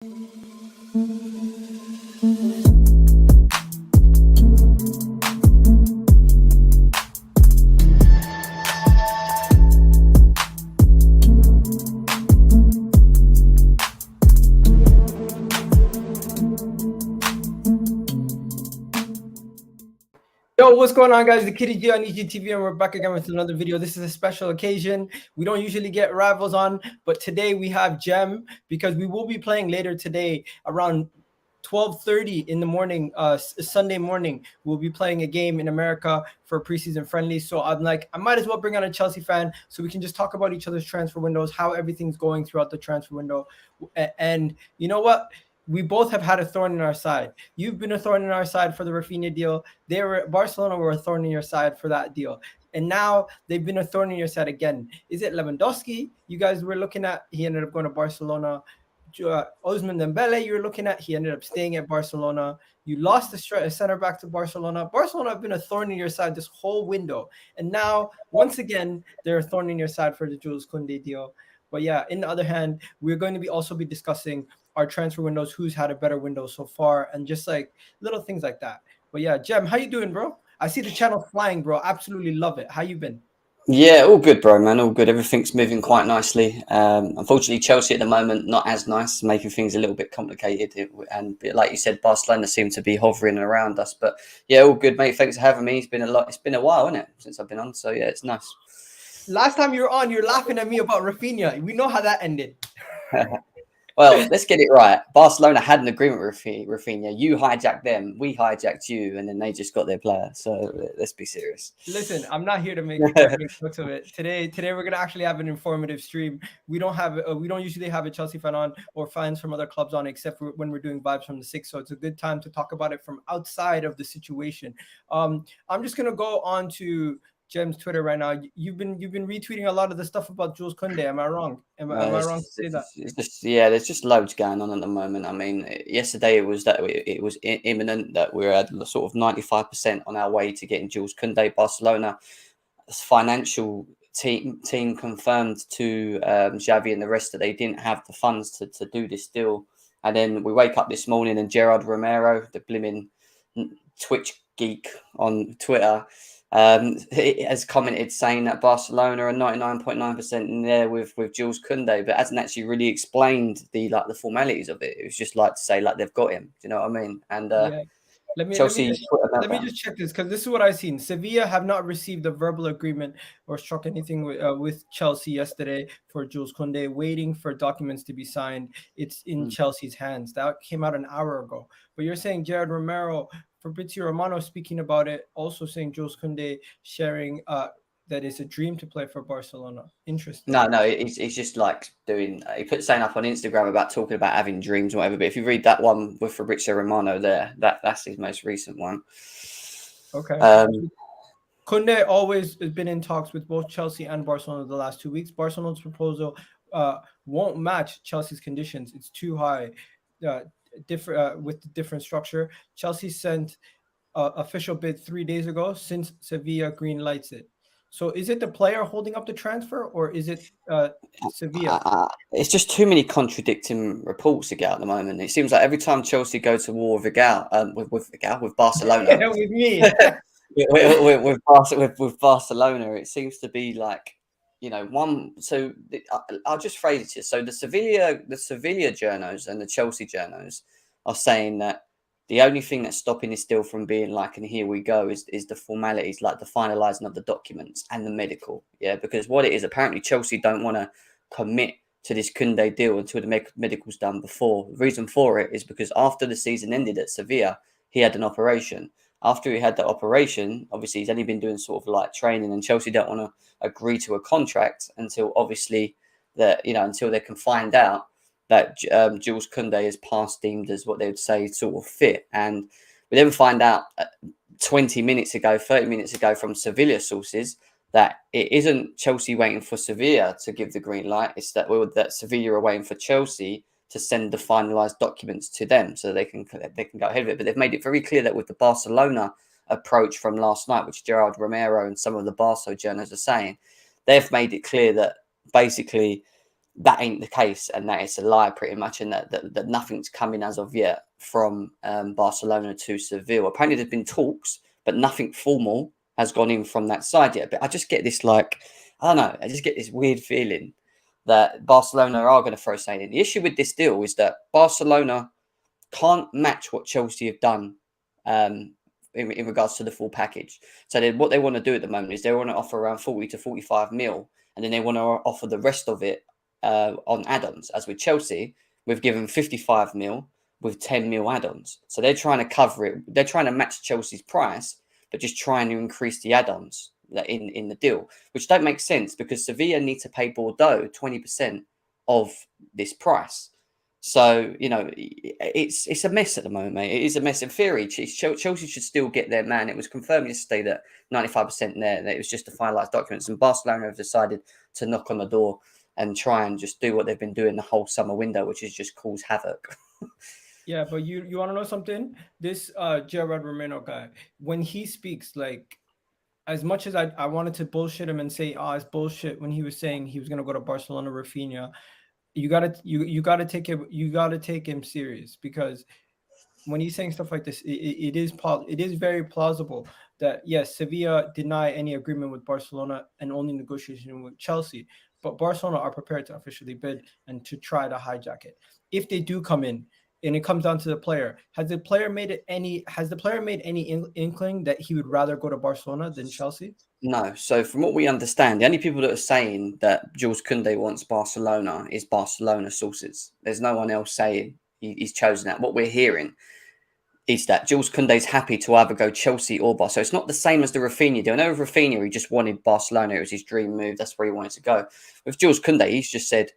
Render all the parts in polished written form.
Yo, what's going on, guys? The Kitty G on EGTV, and we're back again with another video. This is a special occasion. We don't usually get rivals on, but today we have Gem because we will be playing later today around 12:30 in the morning, Sunday morning. We'll be playing a game in America for preseason friendly. So I'm like, I might as well bring on a Chelsea fan so we can just talk about each other's transfer windows, how everything's going throughout the transfer window. And you know what? We both have had a thorn in our side. You've been a thorn in our side for the Rafinha deal. Barcelona were a thorn in your side for that deal. And now they've been a thorn in your side again. Is it Lewandowski you guys were looking at? He ended up going to Barcelona. Ousmane Dembele you were looking at. He ended up staying at Barcelona. You lost the center back to Barcelona. Barcelona have been a thorn in your side this whole window. And now, once again, they're a thorn in your side for the Jules Kounde deal. But yeah, in the other hand, we're going to be also discussing our transfer windows, who's had a better window so far, and just like little things like that. But yeah, Jem, how you doing, bro? I see the channel flying, bro. Absolutely love it. How you been? Yeah, all good, bro, man. All good. Everything's moving quite nicely. Unfortunately, Chelsea at the moment, not as nice, making things a little bit complicated. And like you said, Barcelona seem to be hovering around us. But yeah, all good, mate. Thanks for having me. It's been a while, isn't it, since I've been on? So yeah, it's nice. Last time you were on, you're laughing at me about Rafinha. We know how that ended. Well, let's get it right. Barcelona had an agreement with Rafinha. You hijacked them. We hijacked you, and then they just got their player. So let's be serious. Listen, I'm not here to make jokes of it. Today we're gonna actually have an informative stream. We don't usually have a Chelsea fan on or fans from other clubs on, except for when we're doing vibes from the six. So it's a good time to talk about it from outside of the situation. I'm just gonna go on to Jem's Twitter right now. You've been retweeting a lot of the stuff about Jules Kounde. Am I wrong? Am I wrong to say that? There's just loads going on at the moment. I mean, yesterday it was imminent that we're at sort of 95% on our way to getting Jules Kounde. Barcelona financial team confirmed to Xavi and the rest that they didn't have the funds to do this deal. And then we wake up this morning and Gerard Romero, the blimmin' Twitch geek on Twitter, has commented saying that Barcelona are 99.9% in there with Jules Kounde, but hasn't actually really explained the formalities of it. It was just like to say like they've got him. Do you know what I mean? And yeah. Let me just check this because this is what I've seen. Sevilla have not received a verbal agreement or struck anything with Chelsea yesterday for Jules Kounde, waiting for documents to be signed. It's in Chelsea's hands. That came out an hour ago. But you're saying Gerard Romero, Fabrizio Romano speaking about it, also saying Jules Kounde sharing that it's a dream to play for Barcelona. Interesting. No, he's just like doing. He put saying up on Instagram about talking about having dreams or whatever. But if you read that one with Fabrizio Romano, that's his most recent one. Okay. Kounde always has been in talks with both Chelsea and Barcelona the last 2 weeks. Barcelona's proposal won't match Chelsea's conditions. It's too high. Different with the different structure. Chelsea sent official bid 3 days ago since Sevilla green lights it. So is it the player holding up the transfer or is it Sevilla? It's just too many contradicting reports to get at the moment. It seems like every time Chelsea go to war with Barcelona, with me, with Barcelona, it seems to be like, you know, one. So I'll just phrase it here. So the Sevilla journos and the Chelsea journos are saying that the only thing that's stopping this deal from being like, and here we go, is the formalities, like the finalising of the documents and the medical. Yeah, because what it is, apparently Chelsea don't want to commit to this Kounde deal until the medical's done before. The reason for it is because after the season ended at Sevilla, he had an operation. After he had that operation, obviously he's only been doing sort of like training, and Chelsea don't want to agree to a contract until obviously until they can find out that Jules Kounde is past deemed as what they would say sort of fit. And we then find out 30 minutes ago from Sevilla sources that it isn't Chelsea waiting for Sevilla to give the green light. It's that Sevilla are waiting for Chelsea to send the finalised documents to them so they can go ahead with it. But they've made it very clear that with the Barcelona approach from last night, which Gerard Romero and some of the Barca journalists are saying, they've made it clear that basically that ain't the case, and that it's a lie pretty much, and that nothing's coming as of yet from Barcelona to Seville. Apparently there's been talks, but nothing formal has gone in from that side yet. But I just get this, like, I don't know, I just get this weird feeling that Barcelona are going to throw something in. The issue with this deal is that Barcelona can't match what Chelsea have done in regards to the full package. So what they want to do at the moment is they want to offer around 40 to 45 mil, and then they want to offer the rest of it on add-ons. As with Chelsea, we've given 55 mil with 10 mil add-ons. So they're trying to cover it. They're trying to match Chelsea's price, but just trying to increase the add-ons in the deal, which don't make sense because Sevilla need to pay Bordeaux 20% of this price. So, you know, it's a mess at the moment, mate. It is a mess. In theory, Chelsea should still get their man. It was confirmed yesterday that 95% there, that it was just to finalise documents. And Barcelona have decided to knock on the door and try and just do what they've been doing the whole summer window, which is just cause havoc. Yeah, but you want to know something? This Gerard Romero guy, when he speaks, like, as much as I wanted to bullshit him and say, it's bullshit when he was saying he was going to go to Barcelona, Rafinha, you gotta take him serious, because when he's saying stuff like this, it is very plausible that yes, Sevilla deny any agreement with Barcelona and only negotiation with Chelsea, but Barcelona are prepared to officially bid and to try to hijack it. If they do come in, and it comes down to the player, has the player made any inkling that he would rather go to Barcelona than Chelsea? No. So from what we understand, the only people that are saying that Jules Kounde wants Barcelona is Barcelona sources. There's no one else saying he's chosen that. What we're hearing is that Jules Kounde is happy to either go Chelsea or Barcelona. So it's not the same as the Rafinha deal. I know with Rafinha, he just wanted Barcelona. It was his dream move. That's where he wanted to go. With Jules Kounde, he's just said,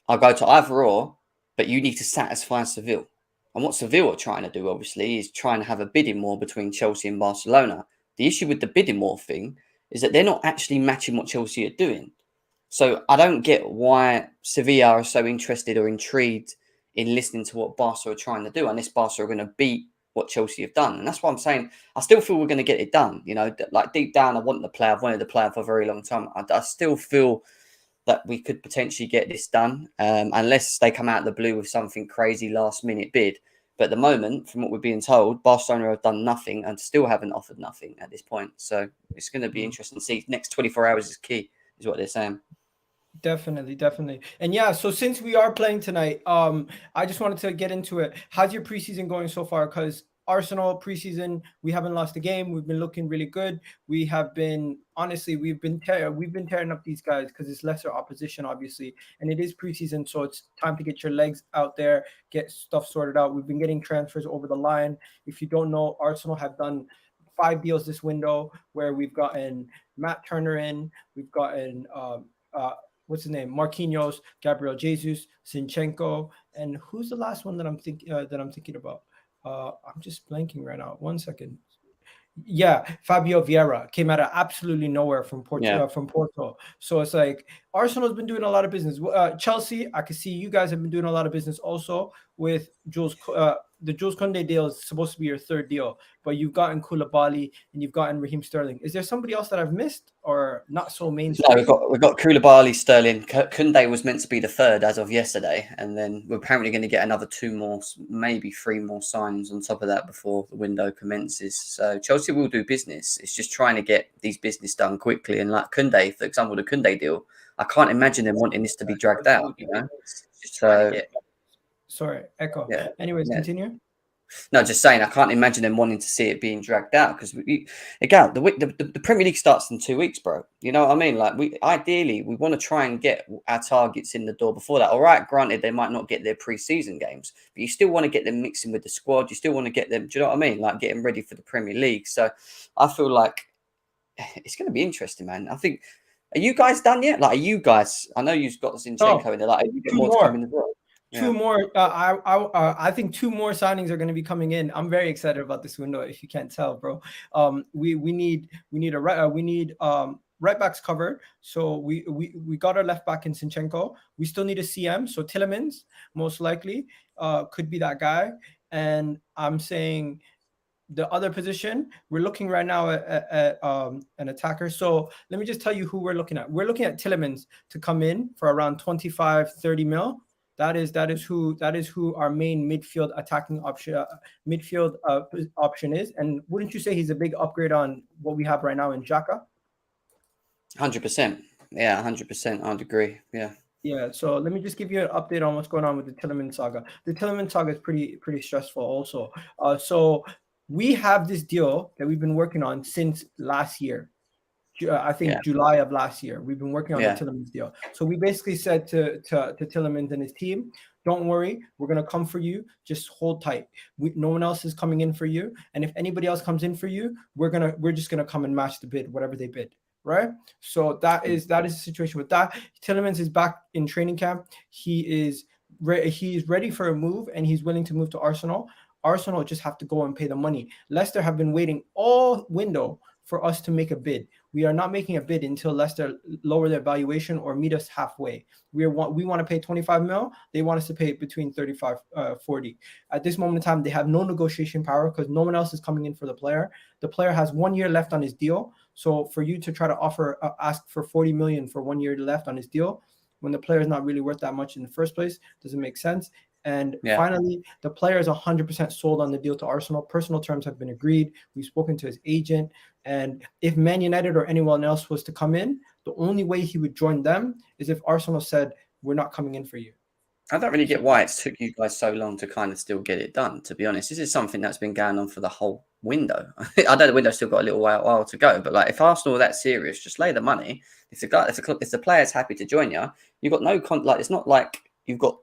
I'll go to either or, but you need to satisfy Seville. And what Seville are trying to do, obviously, is trying to have a bidding war between Chelsea and Barcelona. The issue with the bidding war thing is that they're not actually matching what Chelsea are doing. So I don't get why Sevilla are so interested or intrigued in listening to what Barca are trying to do, unless Barca are going to beat what Chelsea have done. And that's why I'm saying I still feel we're going to get it done. You know, like deep down, I want the player. I've wanted the player for a very long time. I still feel that we could potentially get this done, unless they come out of the blue with something crazy last minute bid. But at the moment, from what we're being told, Barcelona have done nothing and still haven't offered nothing at this point. So it's going to be interesting to see. Next 24 hours is key, is what they're saying. Definitely. And yeah, so since we are playing tonight, I just wanted to get into it. How's your preseason going so far? Because Arsenal preseason, we haven't lost a game. We've been looking really good. We've been tearing up these guys because it's lesser opposition, obviously, and it is preseason, so it's time to get your legs out there, get stuff sorted out. We've been getting transfers over the line. If you don't know, Arsenal have done 5 deals this window where we've gotten Matt Turner in, we've gotten what's his name? Marquinhos, Gabriel Jesus, Zinchenko, and who's the last one that I'm thinking about? I'm just blanking right now. 1 second. Yeah, Fabio Vieira came out of absolutely nowhere from Porto. So it's like Arsenal's been doing a lot of business. Chelsea, I can see you guys have been doing a lot of business also with Jules. The Jules Kounde deal is supposed to be your third deal, but you've gotten Koulibaly and you've gotten Raheem Sterling. Is there somebody else that I've missed or not so mainstream? No, we've got Koulibaly, Sterling. Kounde was meant to be the third as of yesterday, and then we're apparently going to get another 2 more, maybe 3 more signs on top of that before the window commences. So Chelsea will do business. It's just trying to get these business done quickly. And like Kounde, for example, the Kounde deal, I can't imagine them wanting this to be dragged out. You know, so. Sorry, echo. Yeah, Anyways, continue. No, just saying, I can't imagine them wanting to see it being dragged out because again, the Premier League starts in 2 weeks, bro. You know what I mean? Like, we want to try and get our targets in the door before that. All right, granted, they might not get their pre-season games, but you still want to get them mixing with the squad. You still want to get them. Do you know what I mean? Like, getting ready for the Premier League. So, I feel like it's going to be interesting, man. I think. Are you guys done yet? Like, are you guys? I know you've got Zinchenko in there. Like, are you getting more coming as well? Two more. I think 2 more signings are going to be coming in. I'm very excited about this window. If you can't tell, bro, we need right backs covered. So we got our left back in Zinchenko. We still need a CM. So Tielemans most likely could be that guy. And I'm saying the other position, we're looking right now at an attacker. So let me just tell you who we're looking at. We're looking at Tielemans to come in for around 25-30 mil. That is who our main midfield attacking option option is. And wouldn't you say he's a big upgrade on what we have right now in Xhaka? 100%. Yeah, 100%. I'd agree. Yeah. Yeah, so let me just give you an update on what's going on with the Tielemans saga. The Tielemans saga is pretty stressful also. So we have this deal that we've been working on since last year. I think July of last year. We've been working on the Tielemans deal. So we basically said to Tielemans and his team, don't worry, we're going to come for you. Just hold tight. No one else is coming in for you. And if anybody else comes in for you, we're just going to come and match the bid, whatever they bid. Right. So that is the situation with that. Tielemans is back in training camp. He's ready for a move, and he's willing to move to Arsenal. Arsenal just have to go and pay the money. Leicester have been waiting all window for us to make a bid. We are not making a bid until Leicester lower their valuation or meet us halfway. We want to pay 25 mil. They want us to pay between 35, 40. At this moment in time, they have no negotiation power because no one else is coming in for the player. The player has 1 year left on his deal. So for you to try to ask for 40 million for 1 year left on his deal, when the player is not really worth that much in the first place, doesn't make sense. And finally, the player is 100% sold on the deal to Arsenal. Personal terms have been agreed. We've spoken to his agent. And if Man United or anyone else was to come in, the only way he would join them is if Arsenal said, we're not coming in for you. I don't really get why it took you guys so long to kind of still get it done, to be honest. This is something that's been going on for the whole window. I know the window's still got a little while to go, but like if Arsenal are that serious, just lay the money. If the player's happy to join you, you've got no it's not like you've got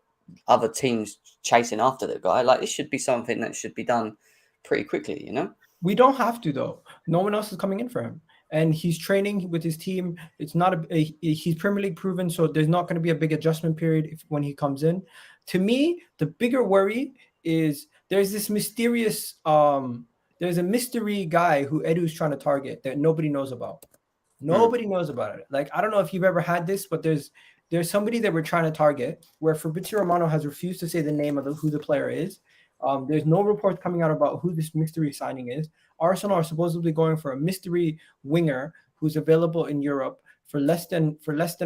other teams chasing after the guy. Like, this should be something that should be done pretty quickly, you know? We don't have to, though. No one else is coming in for him. And he's training with his team. It's not he's Premier League proven, so there's not going to be a big adjustment period when he comes in. To me, the bigger worry is there's this mysterious there's a mystery guy who Edu's trying to target that nobody knows about. Nobody knows about it. Like, I don't know if you've ever had this, but there's somebody that we're trying to target where Fabrizio Romano has refused to say the name of who the player is. There's no reports coming out about who this mystery signing is. Arsenal are supposedly going for a mystery winger who's available in Europe for less than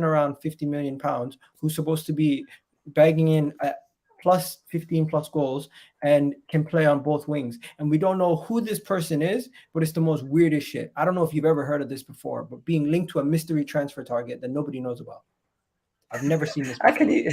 around 50 million pounds, who's supposed to be bagging in at plus 15 plus goals and can play on both wings. And we don't know who this person is, but it's the most weirdest shit. I don't know if you've ever heard of this before, but being linked to a mystery transfer target that nobody knows about. I've never seen this before. How can you?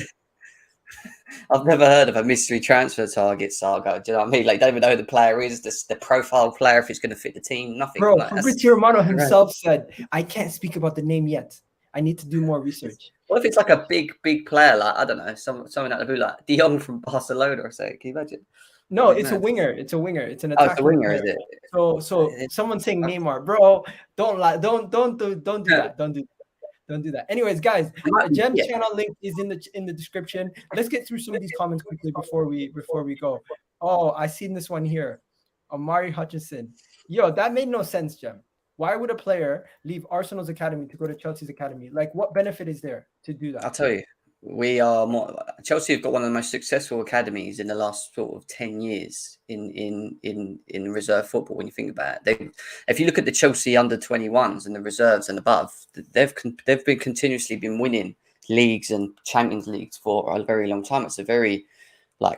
I've never heard of a mystery transfer target saga. Do you know what I mean? Like, don't even know who the player is, the profile player, if it's going to fit the team, nothing. Bro, like, Fabrizio Romano himself said, I can't speak about the name yet. I need to do more research. What if it's like a big player, like, I don't know, someone out of the blue, like De Jong from Barcelona or something? Can you imagine? No, it's a winger. It's a winger. It's an attacker. Oh, it's a winger, is it? So someone saying Neymar, bro, don't lie. Don't do that. Don't do that. Anyways, guys, Jem's channel link is in the description. Let's get through some of these comments quickly before we go. Oh, I seen this one here. Omari Hutchinson. Yo, that made no sense, Jem. Why would a player leave Arsenal's academy to go to Chelsea's academy? Like, what benefit is there to do that? I'll tell you. Chelsea have got one of the most successful academies in the last sort of 10 years in reserve football. When you think about it, if you look at the Chelsea under 21s and the reserves and above, they've been continuously been winning leagues and Champions Leagues for a very long time. It's a very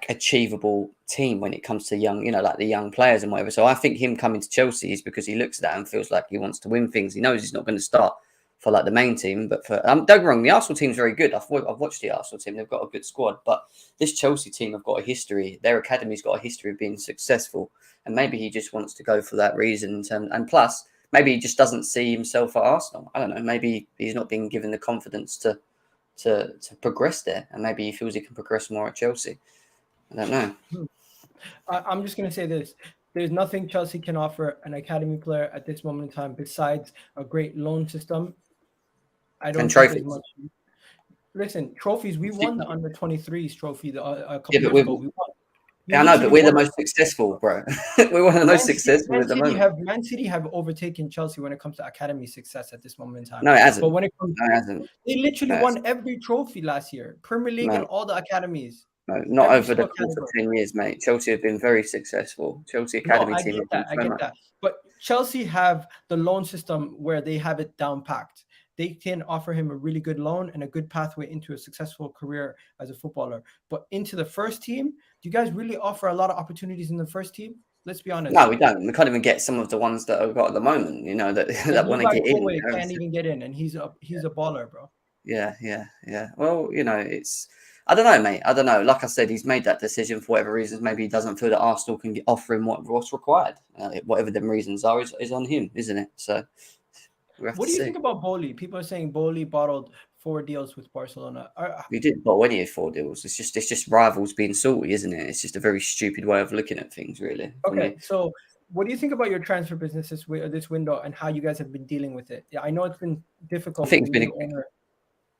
achievable team when it comes to young, like the young players and whatever. So I think him coming to Chelsea is because he looks at that and feels like he wants to win things. He knows he's not going to start for the main team, but for don't get me wrong, the Arsenal team's very good. I've watched the Arsenal team; they've got a good squad. But this Chelsea team have got a history. Their academy's got a history of being successful, and maybe he just wants to go for that reason. And plus, maybe he just doesn't see himself at Arsenal. I don't know. Maybe he's not being given the confidence to progress there, and maybe he feels he can progress more at Chelsea. I don't know. I'm just going to say this. There's nothing Chelsea can offer an academy player at this moment in time besides a great loan system. I don't think there's much. Listen, trophies. We won the under-23s trophy a couple years ago. We won. I know, but we're the most successful, bro. We're one of the most successful at the moment. Man City have overtaken Chelsea when it comes to academy success at this moment in time. No, it hasn't. But when it comes, they literally won every trophy last year. Premier League and all the academies. No, not every over the single course of category. 10 years, mate. Chelsea have been very successful. Chelsea No, academy I team get have done that. I so get much. that. But Chelsea have the loan system where they have it down packed. They can offer him a really good loan and a good pathway into a successful career as a footballer. But into the first team, do you guys really offer a lot of opportunities in the first team? Let's be honest. No, we don't. We can't even get some of the ones that I've got at the moment, you know, that Like that want to Levi get in. You Kobe know? can't even get in, and he's a baller, bro. Yeah. Well, you know, I don't know, mate. I don't know. Like I said, he's made that decision for whatever reasons. Maybe he doesn't feel that Arsenal can offer him what's required. Whatever them reasons are is on him, isn't it? So we have What to do you see. think about Boehly? People are saying Boehly bottled 4 deals with Barcelona. We didn't bottle any of 4 deals. It's just rivals being salty, isn't it? It's just a very stupid way of looking at things, really, for Okay, me. so what do you think about your transfer business this window and how you guys have been dealing with it? Yeah, I know it's been I difficult think with it's the been new owner.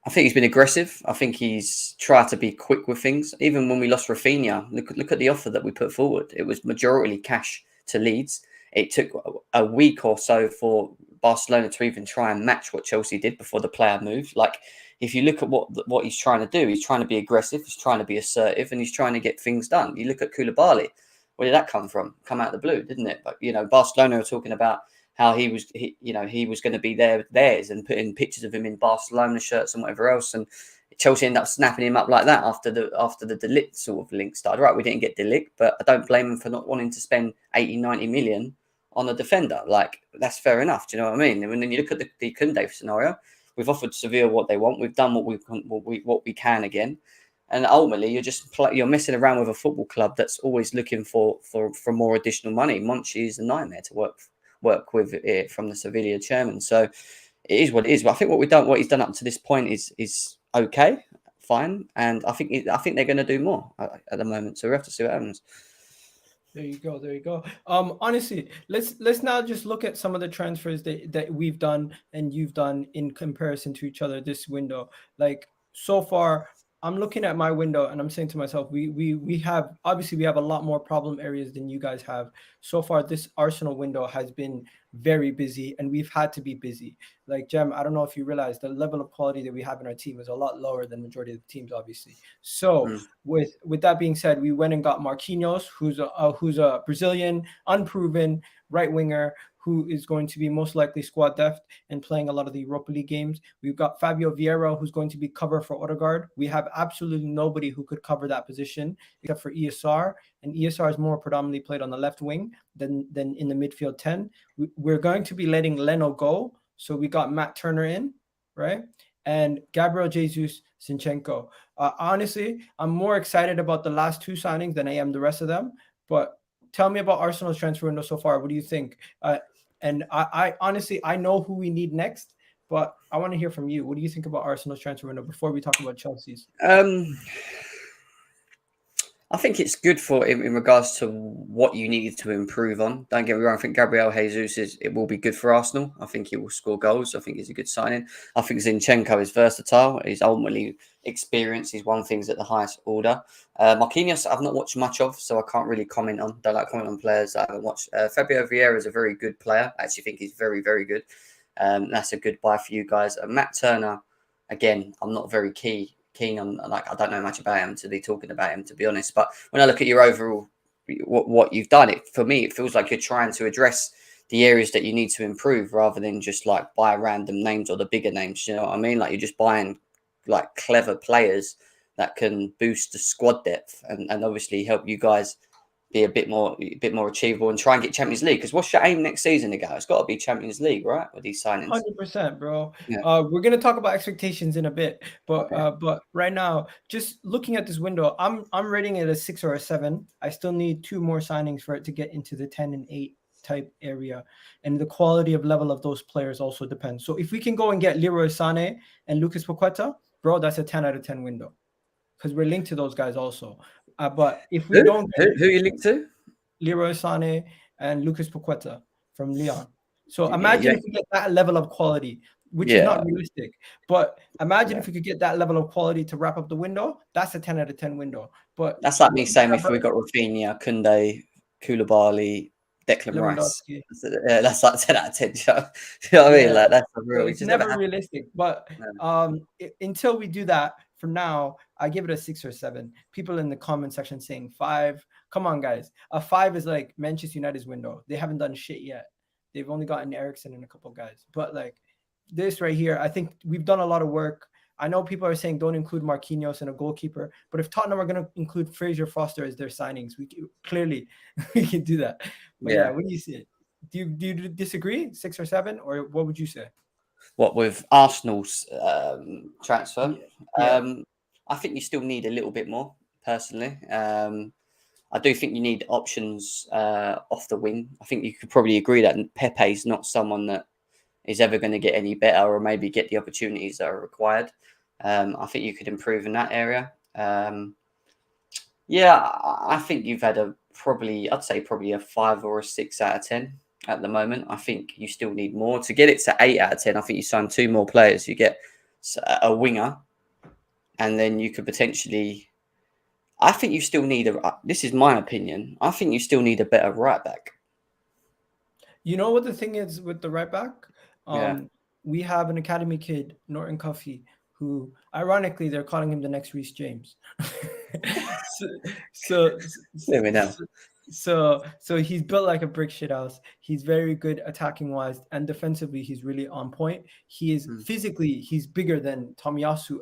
I think he's been aggressive. I think he's tried to be quick with things. Even when we lost Rafinha, look at the offer that we put forward. It was majority cash to Leeds. It took a week or so for Barcelona to even try and match what Chelsea did before the player moved. Like, if you look at what he's trying to do, he's trying to be aggressive, he's trying to be assertive, and he's trying to get things done. You look at Koulibaly. Where did that come from? Come out of the blue, didn't it? But Barcelona are talking about how he was going to be theirs, and putting pictures of him in Barcelona shirts and whatever else. And Chelsea ended up snapping him up like that after the De Ligt sort of link started. Right, we didn't get De Ligt, but I don't blame him for not wanting to spend 80, 90 million on a defender. Like, that's fair enough. Do you know what I mean? And then you look at the Kounde scenario. We've offered Sevilla what they want. We've done what we can again. And ultimately, you're messing around with a football club that's always looking for more additional money. Monchi is a nightmare to work with it from the Sevilla chairman. So it is what it is. But I think what he's done up to this point is okay, fine, and I think they're going to do more at the moment. So we have to see what happens. There you go. There you go. Honestly, let's now just look at some of the transfers that we've done and you've done in comparison to each other this window. Like, so far, I'm looking at my window and I'm saying to myself, we have obviously we have a lot more problem areas than you guys have. So far, this Arsenal window has been very busy and we've had to be busy. Like, Jem, I don't know if you realize the level of quality that we have in our team is a lot lower than majority of the teams, obviously. So with that being said, we went and got Marquinhos, who's a Brazilian, unproven right winger who is going to be most likely squad depth and playing a lot of the Europa League games. We've got Fabio Vieira, who's going to be cover for Odegaard. We have absolutely nobody who could cover that position except for ESR, and ESR is more predominantly played on the left wing than in the midfield 10. We're going to be letting Leno go, so we got Matt Turner in, right? And Gabriel Jesus, Zinchenko. Honestly, I'm more excited about the last two signings than I am the rest of them. But tell me about Arsenal's transfer window so far. What do you think? And I honestly, I know who we need next, but I want to hear from you. What do you think about Arsenal's transfer window before we talk about Chelsea's? I think it's good in regards to what you needed to improve on. Don't get me wrong. I think Gabriel Jesus it will be good for Arsenal. I think he will score goals. I think he's a good signing. I think Zinchenko is versatile. He's ultimately experienced. He's won things at the highest order. Marquinhos, I've not watched much of, so I can't really comment on. Don't like comment on players that I haven't watched. Fabio Vieira is a very good player. I actually think he's very, very good. That's a good buy for you guys. Matt Turner, again, I'm not very keen on, like, I don't know much about him to be talking about him, to be honest. But when I look at your overall what you've done, for me it feels like you're trying to address the areas that you need to improve rather than just like buy random names or the bigger names. You know what I mean? Like, you're just buying like clever players that can boost the squad depth and obviously help you guys be a bit more achievable and try and get Champions League. Because what's your aim next season to go? It's got to be Champions League, right? With these signings. 100%, bro. Yeah. We're gonna talk about expectations in a bit, but Okay. but right now, just looking at this window, I'm rating it a 6 or a 7. I still need 2 more signings for it to get into the 10 and 8 type area, and the quality of level of those players also depends. So if we can go and get Leroy Sané and Lucas Paqueta, bro, that's a 10 out of 10 window because we're linked to those guys also. But if we don't get Who are you linked to? Leroy Sané and Lucas Paqueta from Lyon. So Yeah, imagine if we get that level of quality, which is yeah. not realistic. But imagine Yeah. if we could get that level of quality to wrap up the window. That's a 10 out of 10 window. But That's like me saying if we got Rafinha, Kounde, Koulibaly, Declan Rice. Lewandowski. That's like 10 out of 10. You know what I mean? Like, that's the So real. It it's just never never happened. realistic. But No. until we do that, for now, I give it a 6 or 7. People in the comment section saying 5. Come on, guys. A 5 is like Manchester United's window. They haven't done shit yet. They've only gotten Ericsson and a couple guys. But like this right here, I think we've done a lot of work. I know people are saying don't include Marquinhos and a goalkeeper, but if Tottenham are going to include Fraser Foster as their signings, we clearly we can do that. But yeah, what do you see? Do you disagree? 6 or 7, or what would you say? What with Arsenal's transfer? Yeah. I think you still need a little bit more, personally. I do think you need options off the wing. I think you could probably agree that Pepe's not someone that is ever going to get any better or maybe get the opportunities that are required. I think you could improve in that area. I think you've had I'd say probably a 5 or a 6 out of 10 at the moment. I think you still need more to get it to 8 out of 10. I think you sign 2 more players. You get a winger, and then you could potentially. I think you still need this is my opinion. I think you still need a better right back. You know what the thing is with the right back? Yeah. We have an academy kid, Norton Cuffy, who ironically they're calling him the next Reece James. So he's built like a brick shit house. He's very good attacking wise, and defensively he's really on point. He is physically he's bigger than Tomiyasu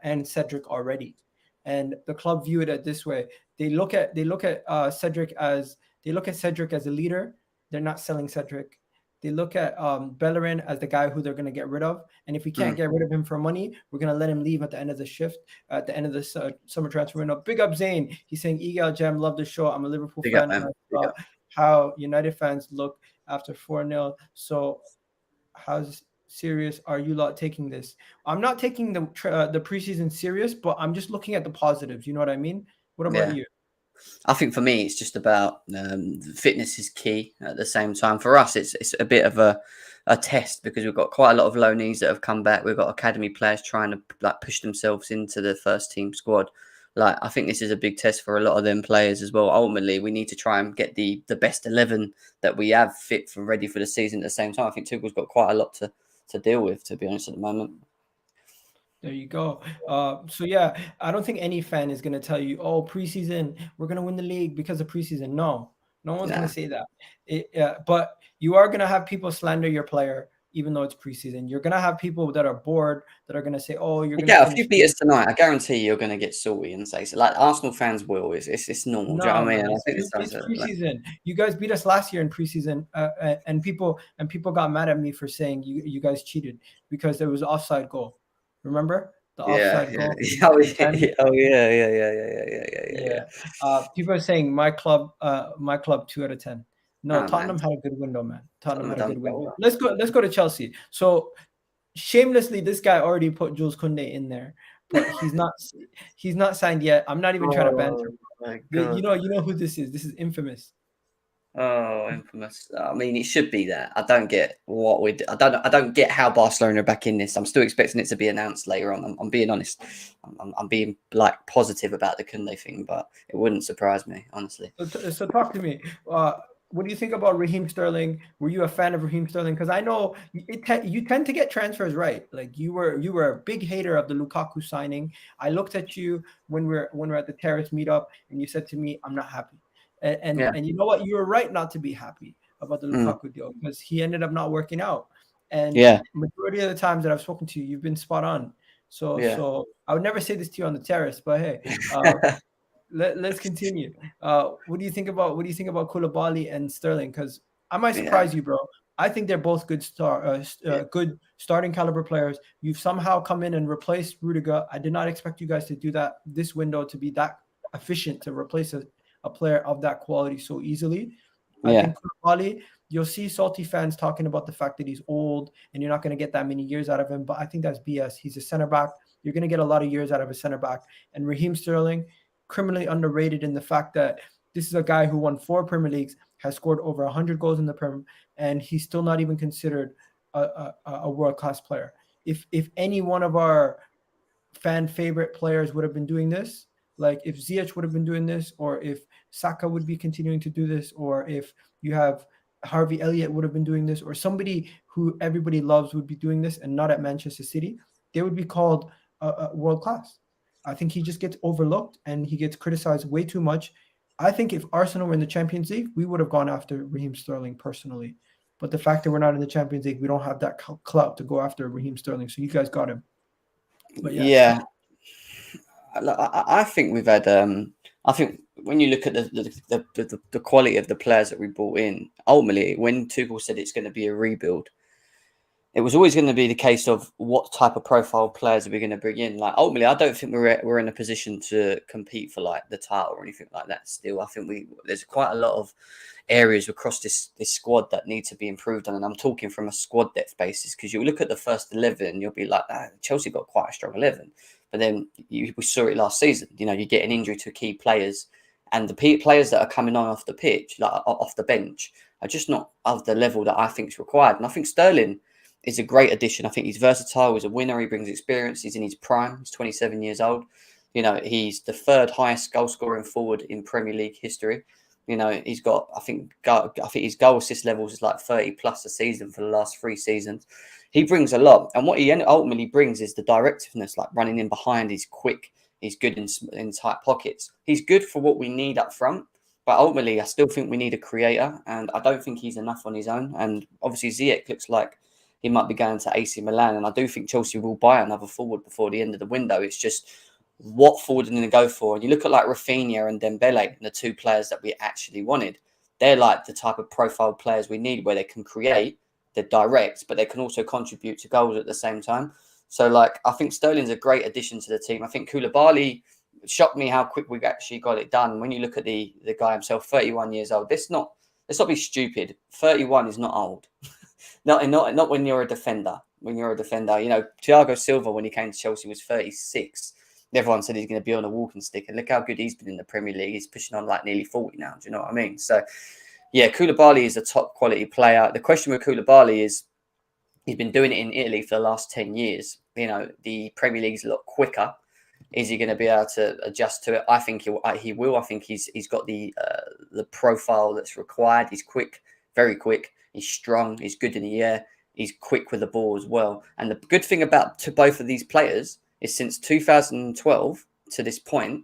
and Cedric already. And the club view it this way. They look at Cedric as a leader. They're not selling Cedric. They look at Bellerin as the guy who they're going to get rid of. And if we can't get rid of him for money, we're going to let him leave at the end of the shift, at the end of the summer transfer window. Big up Zane. He's saying, Egal Jam, love the show. I'm a Liverpool fan. And I saw how United fans look after 4-0. So how serious are you lot taking this? I'm not taking the preseason serious, but I'm just looking at the positives. You know what I mean? What about you? I think for me, it's just about fitness is key. At the same time, for us, it's a bit of a test because we've got quite a lot of loanees that have come back. We've got academy players trying to push themselves into the first team squad. I think this is a big test for a lot of them players as well. Ultimately, we need to try and get the best 11 that we have fit for ready for the season. At the same time, I think Tuchel's got quite a lot to deal with, to be honest, at the moment. There you go. So yeah, I don't think any fan is going to tell you, oh, preseason, we're going to win the league because of preseason. No one's going to say that. But you are going to have people slander your player, even though it's preseason. You're going to have people that are bored that are going to say, oh, you're going to a few beat us tonight. I guarantee you're going to get salty and say so. Like Arsenal fans will. It's normal. No, do you know what I mean? I think it's preseason. You guys beat us last year in preseason, and people got mad at me for saying you guys cheated because there was an offside goal. Remember the offside goal? Yeah. People are saying my club 2 out of 10. No, Tottenham had a good window, man. Tottenham had a good window. Let's go to Chelsea. So shamelessly, this guy already put Jules Kounde in there, but he's not signed yet. I'm not even trying to banter. You know who this is. This is infamous. Oh, infamous! I mean, it should be that. I don't get what we. I don't get how Barcelona are back in this. I'm still expecting it to be announced later on. I'm being honest. I'm being positive about the Kounde thing, but it wouldn't surprise me, honestly. So talk to me. What do you think about Raheem Sterling? Were you a fan of Raheem Sterling? Because I know you tend to get transfers right. Like you were a big hater of the Lukaku signing. I looked at you when we're at the Terrace meetup, and you said to me, "I'm not happy." And you know what? You were right not to be happy about the Lukaku deal because he ended up not working out. And majority of the times that I've spoken to you, you've been spot on. So I would never say this to you on the terrace, but hey, let's continue. What do you think about Koulibaly and Sterling? Because I might surprise you, bro. I think they're both good good starting caliber players. You've somehow come in and replaced Rudiger. I did not expect you guys to do that this window to be that efficient to replace a player of that quality so easily. I think Koulibaly, you'll see salty fans talking about the fact that he's old and you're not going to get that many years out of him, but I think that's BS. He's a center back. You're going to get a lot of years out of a center back. And Raheem Sterling, criminally underrated in the fact that this is a guy who won 4 Premier Leagues, has scored over 100 goals in the Premier, and he's still not even considered a world-class player. If any one of our fan favorite players would have been doing this, like if Ziyech would have been doing this, or if Saka would be continuing to do this, or if you have Harvey Elliott would have been doing this, or somebody who everybody loves would be doing this and not at Manchester City, they would be called world class. I think he just gets overlooked and he gets criticized way too much. I think if Arsenal were in the Champions League, we would have gone after Raheem Sterling personally. But the fact that we're not in the Champions League, we don't have that clout to go after Raheem Sterling. So you guys got him. But yeah, I think we've had. I think when you look at the quality of the players that we brought in, ultimately, when Tuchel said it's going to be a rebuild, it was always going to be the case of what type of profile players are we going to bring in. Like ultimately, I don't think we're in a position to compete for like the title or anything like that. Still, I think there's quite a lot of areas across this squad that need to be improved on, and I'm talking from a squad depth basis because you look at the first 11, you'll be like, Chelsea got quite a strong 11, but then we saw it last season. You know, you get an injury to key players, and the players that are coming on off the pitch, like off the bench, are just not of the level that I think is required. And I think Sterling is a great addition. I think he's versatile. He's a winner. He brings experience. He's in his prime. He's 27 years old. You know, he's the third highest goal scoring forward in Premier League history. You know, he's got, I think his goal assist levels is like 30 plus a season for the last 3 seasons. He brings a lot. And what he ultimately brings is the directiveness, like running in behind. He's quick. He's good in tight pockets. He's good for what we need up front. But ultimately, I still think we need a creator. And I don't think he's enough on his own. And obviously, Ziyech looks like he might be going to AC Milan. And I do think Chelsea will buy another forward before the end of the window. It's just what forward are they going to go for? And you look at like Rafinha and Dembele, the 2 players that we actually wanted. They're like the type of profile players we need where they can create, they're direct, but they can also contribute to goals at the same time. So like, I think Sterling's a great addition to the team. I think Koulibaly shocked me how quick we actually got it done. When you look at the guy himself, 31 years old, let's not be stupid. 31 is not old. Not when you're a defender. When you're a defender, you know, Thiago Silva, when he came to Chelsea, was 36. Everyone said he's going to be on a walking stick, and look how good he's been in the Premier League. He's pushing on like nearly 40 now. Do you know what I mean? So, yeah, Koulibaly is a top quality player. The question with Koulibaly is he's been doing it in Italy for the last 10 years. You know, the Premier League's a lot quicker. Is he going to be able to adjust to it? I think he will. I think he's got the profile that's required. He's quick, very quick. He's strong. He's good in the air. He's quick with the ball as well. And the good thing about both of these players is since 2012 to this point,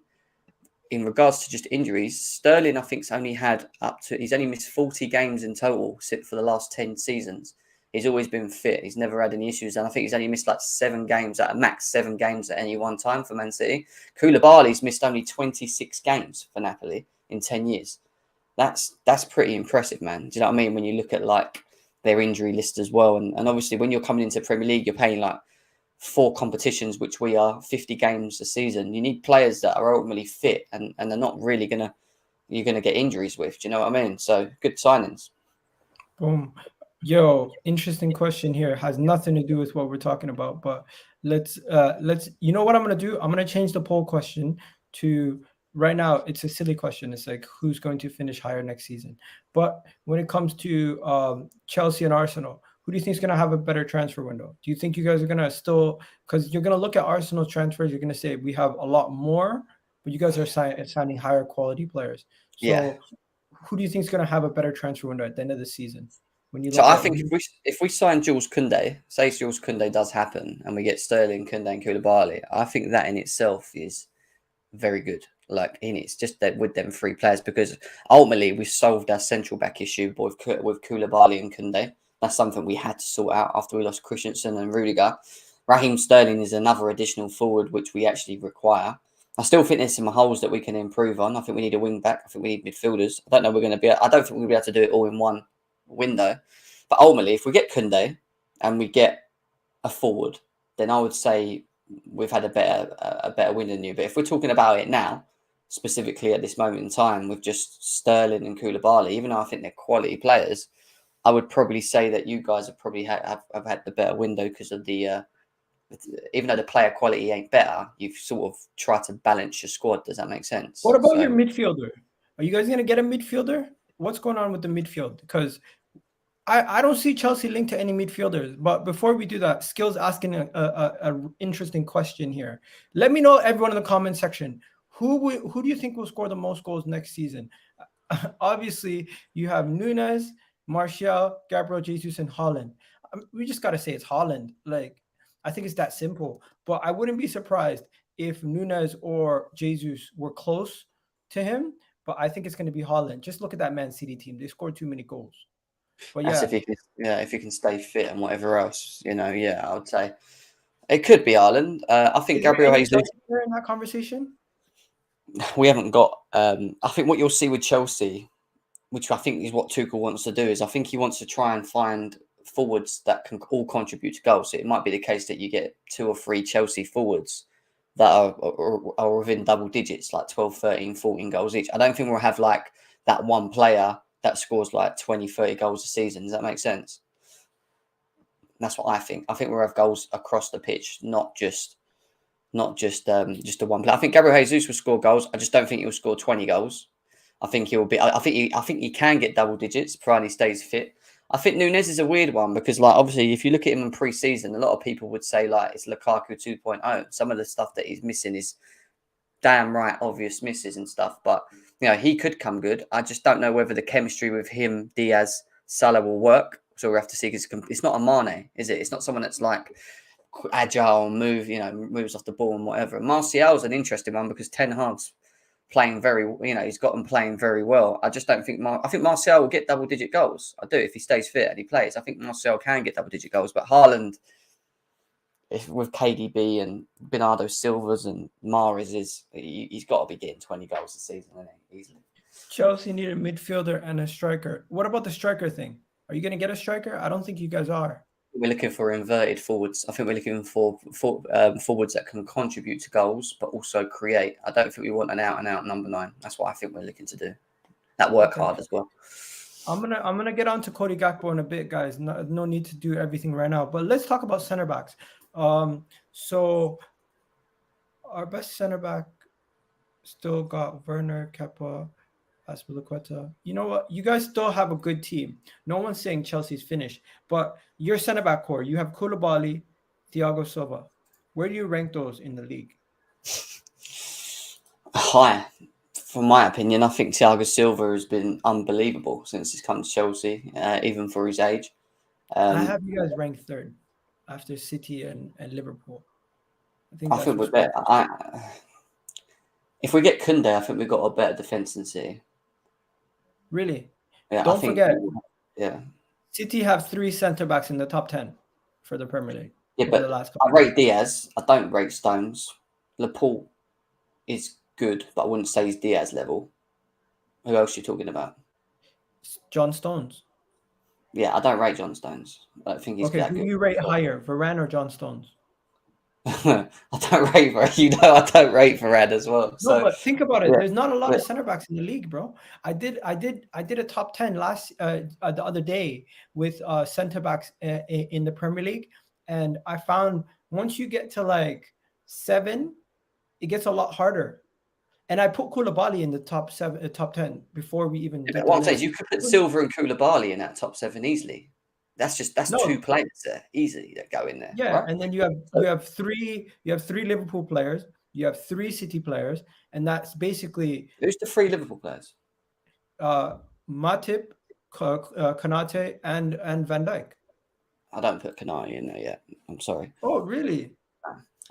in regards to just injuries, Sterling, I think, he's only missed 40 games in total for the last 10 seasons. He's always been fit. He's never had any issues. And I think he's only missed like 7 games at a max, 7 games at any one time for Man City. Koulibaly's missed only 26 games for Napoli in 10 years. That's pretty impressive, man. Do you know what I mean? When you look at like their injury list as well. And obviously when you're coming into Premier League, you're paying like 4 competitions, which we are 50 games a season. You need players that are ultimately fit and they're not really you're going to get injuries with. Do you know what I mean? So good signings. Boom. Yo, interesting question here. Has nothing to do with what we're talking about, but let's you know what I'm going to do? I'm going to change the poll question to right now. It's a silly question. It's like, who's going to finish higher next season? But when it comes to Chelsea and Arsenal, who do you think is going to have a better transfer window? Do you think you guys are going to still, because you're going to look at Arsenal transfers, you're going to say we have a lot more, but you guys are signing higher quality players. So Yeah. who do you think is going to have a better transfer window at the end of the season? I think if we sign Jules Kounde, say Jules Kounde does happen, and we get Sterling, Kounde, and Koulibaly, I think that in itself is very good. Like, it's just that with them 3 players, because ultimately we solved our central back issue with Koulibaly and Kounde. That's something we had to sort out after we lost Christensen and Rudiger. Raheem Sterling is another additional forward which we actually require. I still think there's some holes that we can improve on. I think we need a wing back. I think we need midfielders. I don't think we're going to be able to do it all in one window. But ultimately, if we get Kounde and we get a forward, then I would say we've had a better win than you. But if we're talking about it now, specifically at this moment in time, with just Sterling and Koulibaly, even though I think they're quality players, I would probably say that you guys have probably have had the better window because of the even though the player quality ain't better, you've sort of tried to balance your squad. Does that make sense? What about your midfielder? Are you guys going to get a midfielder? What's going on with the midfield? Because I don't see Chelsea linked to any midfielders. But before we do that, Skill's asking a interesting question here. Let me know, everyone in the comment section, who do you think will score the most goals next season? Obviously, you have Nunes, Martial, Gabriel Jesus, and Haaland. We just got to say it's Haaland. Like, I think it's that simple. But I wouldn't be surprised if Nunes or Jesus were close to him. But I think it's going to be Haaland. Just look at that Man City team; they scored too many goals. But That's yeah, if he can stay fit and whatever else, I would say it could be Ireland. I think is there Gabriel any Jesus. Chelsea player in that conversation? We haven't got. I think what you'll see with Chelsea, which I think is what Tuchel wants to do, is I think he wants to try and find forwards that can all contribute to goals. So it might be the case that you get 2 or 3 Chelsea forwards that are within double digits, like 12, 13, 14 goals each. I don't think we'll have like that one player that scores like 20, 30 goals a season. Does that make sense? That's what I think. I think we'll have goals across the pitch, not just the one player. I think Gabriel Jesus will score goals. I just don't think he'll score 20 goals. I think he'll be. I think he can get double digits, provided he stays fit. I think Nunes is a weird one because, like, obviously, if you look at him in pre-season, a lot of people would say like it's Lukaku 2.0. Some of the stuff that he's missing is damn right obvious misses and stuff. But he could come good. I just don't know whether the chemistry with him, Diaz, Salah will work. So we have to see. Because it's not a Mane, is it? It's not someone that's like agile, moves off the ball and whatever. Martial's an interesting one because Ten Hag's playing he's got them playing very well. I just don't think I think Martial will get double-digit goals. I do if he stays fit and he plays. I think Martial can get double-digit goals, but Haaland, with KDB and Bernardo Silva's and Mahrez, he's got to be getting 20 goals a season, isn't he? Easily. Chelsea need a midfielder and a striker. What about the striker thing? Are you going to get a striker? I don't think you guys are. We're looking for inverted forwards. I think we're looking for forwards that can contribute to goals, but also create. I don't think we want an out-and-out number 9. That's what I think we're looking to do. That work hard as well. I'm gonna get on to Cody Gakpo in a bit, guys. No need to do everything right now, but let's talk about center backs. So our best center back still got Werner, Kepa, Azpilicueta. You know what? You guys still have a good team. No one's saying Chelsea's finished, but your center back core, you have Koulibaly, Thiago Silva. Where do you rank those in the league? High. From my opinion, I think Thiago Silva has been unbelievable since he's come to Chelsea, even for his age. I have you guys ranked third after City and Liverpool. I think we're better. If we get Kounde, I think we've got a better defence than City. Really? Yeah, Don't forget. Yeah. City have 3 centre backs in the top 10 for the Premier League. Yeah, but I rate Diaz. I don't rate Stones. Laporte is good, but I wouldn't say he's Diaz level. Who else are you talking about? John Stones. Yeah, I don't rate John Stones. I don't think he's that good. Who do you rate higher, Varane or John Stones? I don't rate Varane. I don't rate Varane as well. No, but think about it. Yeah. There's not a lot of center backs in the league, bro. I did a top 10 the other day with center backs in the Premier League, and I found once you get to like 7, it gets a lot harder. And I put Koulibaly in the top 10 before we even. Yeah, what I'm saying is you could put Silva and Koulibaly in that top 7 easily. That's 2 players there easily that go in there. Yeah, right? And then you have 3 Liverpool players, you have 3 City players, and that's basically who's the 3 Liverpool players? Matip, Konate, and Van Dijk. I don't put Konate in there yet. I'm sorry. Oh, really?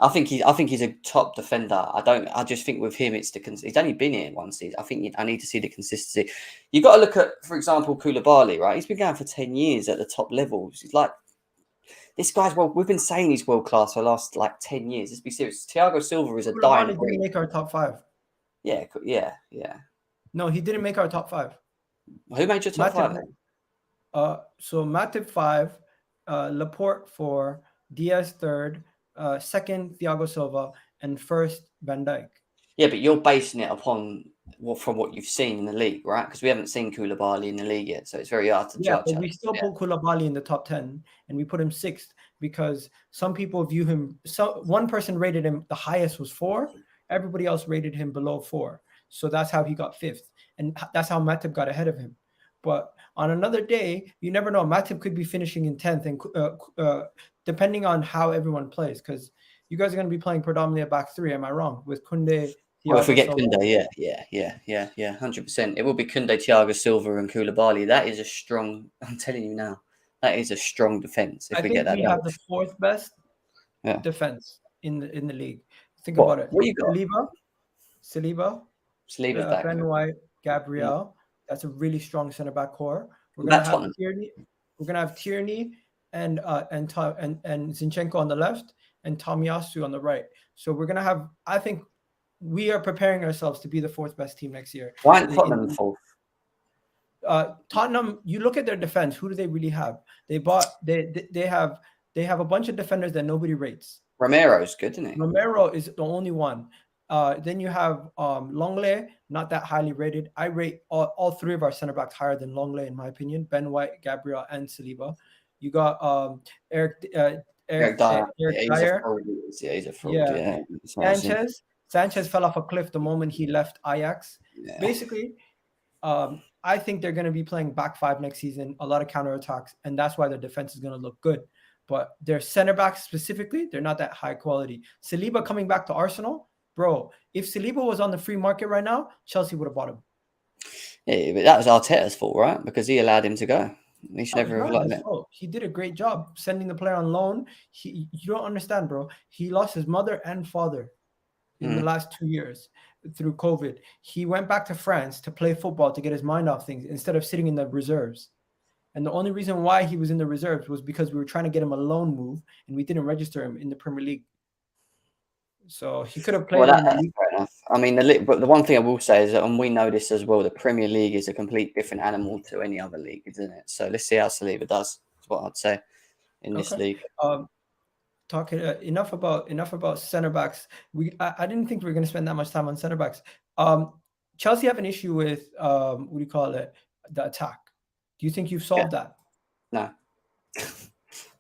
I think he's a top defender. I just think with him, he's only been here 1 season. I think I need to see the consistency. You got to look at, for example, Koulibaly, right? He's been going for 10 years at the top levels. He's like, this guy's we've been saying he's world class for the last like 10 years. Let's be serious. Thiago Silva is a dying breed. Didn't make our top 5. Yeah. No, he didn't make our top 5. Who made your top 5 then? So Matip 5, Laporte 4, Diaz 3rd. Second, Thiago Silva, and first, Van Dijk. Yeah, but you're basing it upon from what you've seen in the league, right? Because we haven't seen Koulibaly in the league yet, so it's very hard to judge. But we still put Koulibaly in the top 10, and we put him 6th because some people view him. So one person rated him the highest was 4. Everybody else rated him below 4. So that's how he got 5th, and that's how Matip got ahead of him. But on another day, you never know. Matip could be finishing in 10th, and depending on how everyone plays, because you guys are going to be playing predominantly a back 3. Am I wrong? With Kounde. Well, if we get Kounde, yeah, 100%. It will be Kounde, Thiago Silva, and Koulibaly. That is a strong. I'm telling you now, that is a strong defense. If we get that, we have the 4th best. Yeah. defense in the league. Think What? about it. What you got? Saliba, Saliba's back. Ben White, Yeah. Gabriel. That's a really strong centre back core. We're gonna That's have Tottenham. Tierney. We're gonna have Tierney and Zinchenko on the left and Tomiyasu on the right. So we're gonna have. I think we are preparing ourselves to be the fourth best team next year. Why ain't Tottenham fourth? Tottenham. You look at their defense. Who do they really have? They have a bunch of defenders that nobody rates. Romero's good, isn't he? Romero is the only one. Then you have Longley, not that highly rated. I rate all three of our center backs higher than Longley, in my opinion. Ben White, Gabriel, and Saliba. You got Eric Dyer. Dyer. He's a fraud. Yeah. Sanchez fell off a cliff the moment he left Ajax. Yeah. Basically, I think they're going to be playing back five next season, a lot of counterattacks, and that's why their defense is going to look good. But their center backs specifically, they're not that high quality. Saliba coming back to Arsenal, bro, if Saliba was on the free market right now, Chelsea would have bought him. Yeah, but that was Arteta's fault, right? Because he allowed him to go. He should never have let him. He did a great job sending the player on loan. You don't understand, bro. He lost his mother and father in the last 2 years through COVID. He went back to France to play football to get his mind off things instead of sitting in the reserves. And the only reason why he was in the reserves was because we were trying to get him a loan move and we didn't register him in the Premier League. So he could have played. Well, that's fair enough. I mean, but the one thing I will say is that, and we know this as well, the Premier League is a complete different animal to any other league, isn't it? So let's see how Saliba does. That's what I'd say in this league. Talking enough about center backs. I didn't think we were going to spend that much time on center backs. Chelsea have an issue with what do you call it? The attack. Do you think you've solved that? No.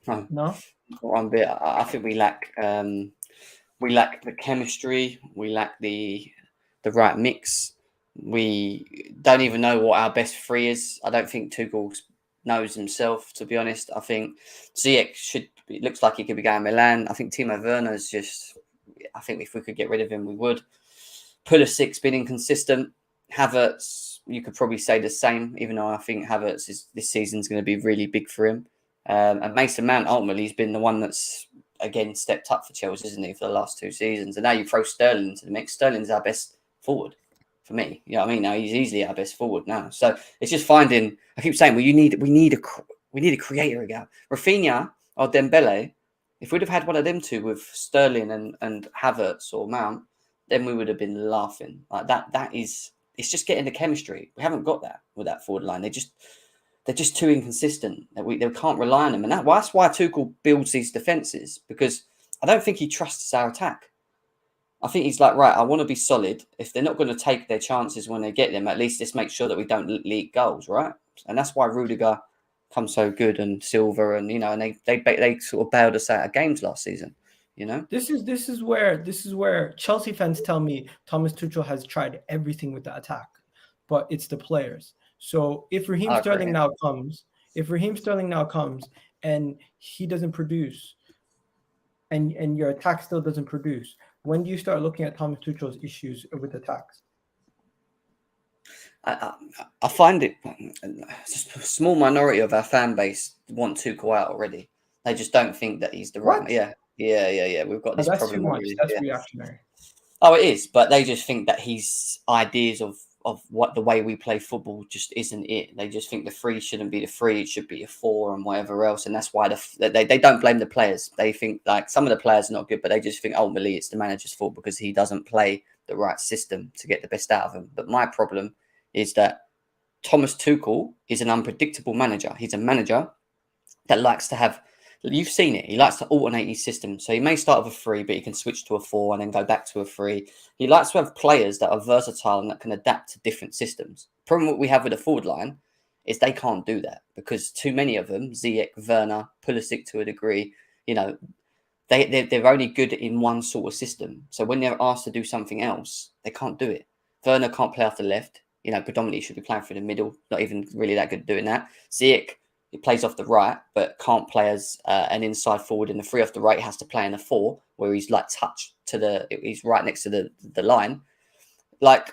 No. One bit. I think we lack the chemistry. We lack the right mix. We don't even know what our best three is. I don't think Tuchel knows himself, to be honest. I think Ziyech it looks like he could be going Milan. I think Timo Werner's just. I think if we could get rid of him, we would. Pulisic's been inconsistent. Havertz, you could probably say the same, even though I think Havertz this season's going to be really big for him. And Mason Mount, ultimately, he's been the one that's, again, stepped up for Chelsea, isn't he, for the last 2 seasons. And now you throw Sterling into the mix. Sterling's our best forward for me. You know what I mean? Now he's easily our best forward now. So it's just finding, I keep saying, well, we need a creator again. Rafinha or Dembele, if we'd have had one of them two with Sterling and Havertz or Mount, then we would have been laughing. Like it's just getting the chemistry. We haven't got that with that forward line. They're just too inconsistent. They can't rely on them. And that's why Tuchel builds these defences, because I don't think he trusts our attack. I think he's like, right, I want to be solid. If they're not going to take their chances when they get them, at least let's make sure that we don't leak goals, right? And that's why Rudiger comes so good, and Silva, and and they sort of bailed us out of games last season. This is where Chelsea fans tell me Thomas Tuchel has tried everything with the attack, but it's the players. So if Raheem Sterling now comes and he doesn't produce, and your attack still doesn't produce, when do you start looking at Thomas Tuchel's issues with attacks? I find it just a small minority of our fan base want Tuchel out already. They just don't think that he's the right. Yeah. We've got this that's problem. Too much. That's reactionary. Oh, it is, but they just think that his ideas of what the way we play football just isn't it. They just think the 3 shouldn't be the 3; it should be a 4 and whatever else. And that's why they don't blame the players. They think like some of the players are not good, but they just think ultimately it's the manager's fault because he doesn't play the right system to get the best out of them. But my problem is that Thomas Tuchel is an unpredictable manager. He's a manager that likes to have. You've seen it. He likes to alternate his system. So he may start with a 3, but he can switch to a 4 and then go back to a 3. He likes to have players that are versatile and that can adapt to different systems. The problem what we have with the forward line is they can't do that because too many of them, Ziyech, Werner, Pulisic to a degree, they're only good in one sort of system. So when they're asked to do something else, they can't do it. Werner can't play off the left. Predominantly should be playing through the middle. Not even really that good at doing that. Ziyech, he plays off the right, but can't play as an inside forward in the 3 off the right. He has to play in a 4 where he's like touched he's right next to the line. Like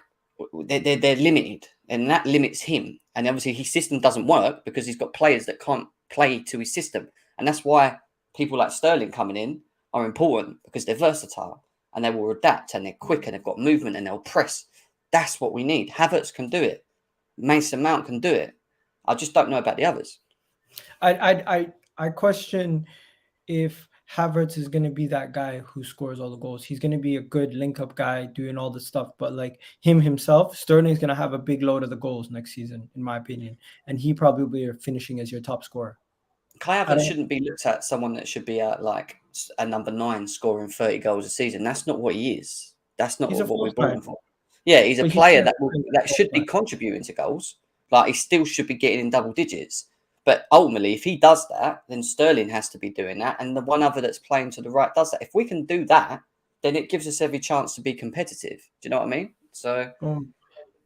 they're limited, and that limits him. And obviously his system doesn't work because he's got players that can't play to his system. And that's why people like Sterling coming in are important because they're versatile and they will adapt and they're quick and they've got movement and they'll press. That's what we need. Havertz can do it. Mason Mount can do it. I just don't know about the others. I question if Havertz is going to be that guy who scores all the goals. He's going to be a good link-up guy doing all the stuff, but like himself, Sterling's going to have a big load of the goals next season, in my opinion, and he probably will be finishing as your top scorer. Kai Havertz shouldn't be looked at someone that should be at like a number 9 scoring 30 goals a season. That's not what he is. That's not what we bought him for. Yeah, he's a player that should be contributing to goals. Like he still should be getting in double digits. But ultimately, if he does that, then Sterling has to be doing that. And the one other that's playing to the right does that. If we can do that, then it gives us every chance to be competitive. Do you know what I mean? So,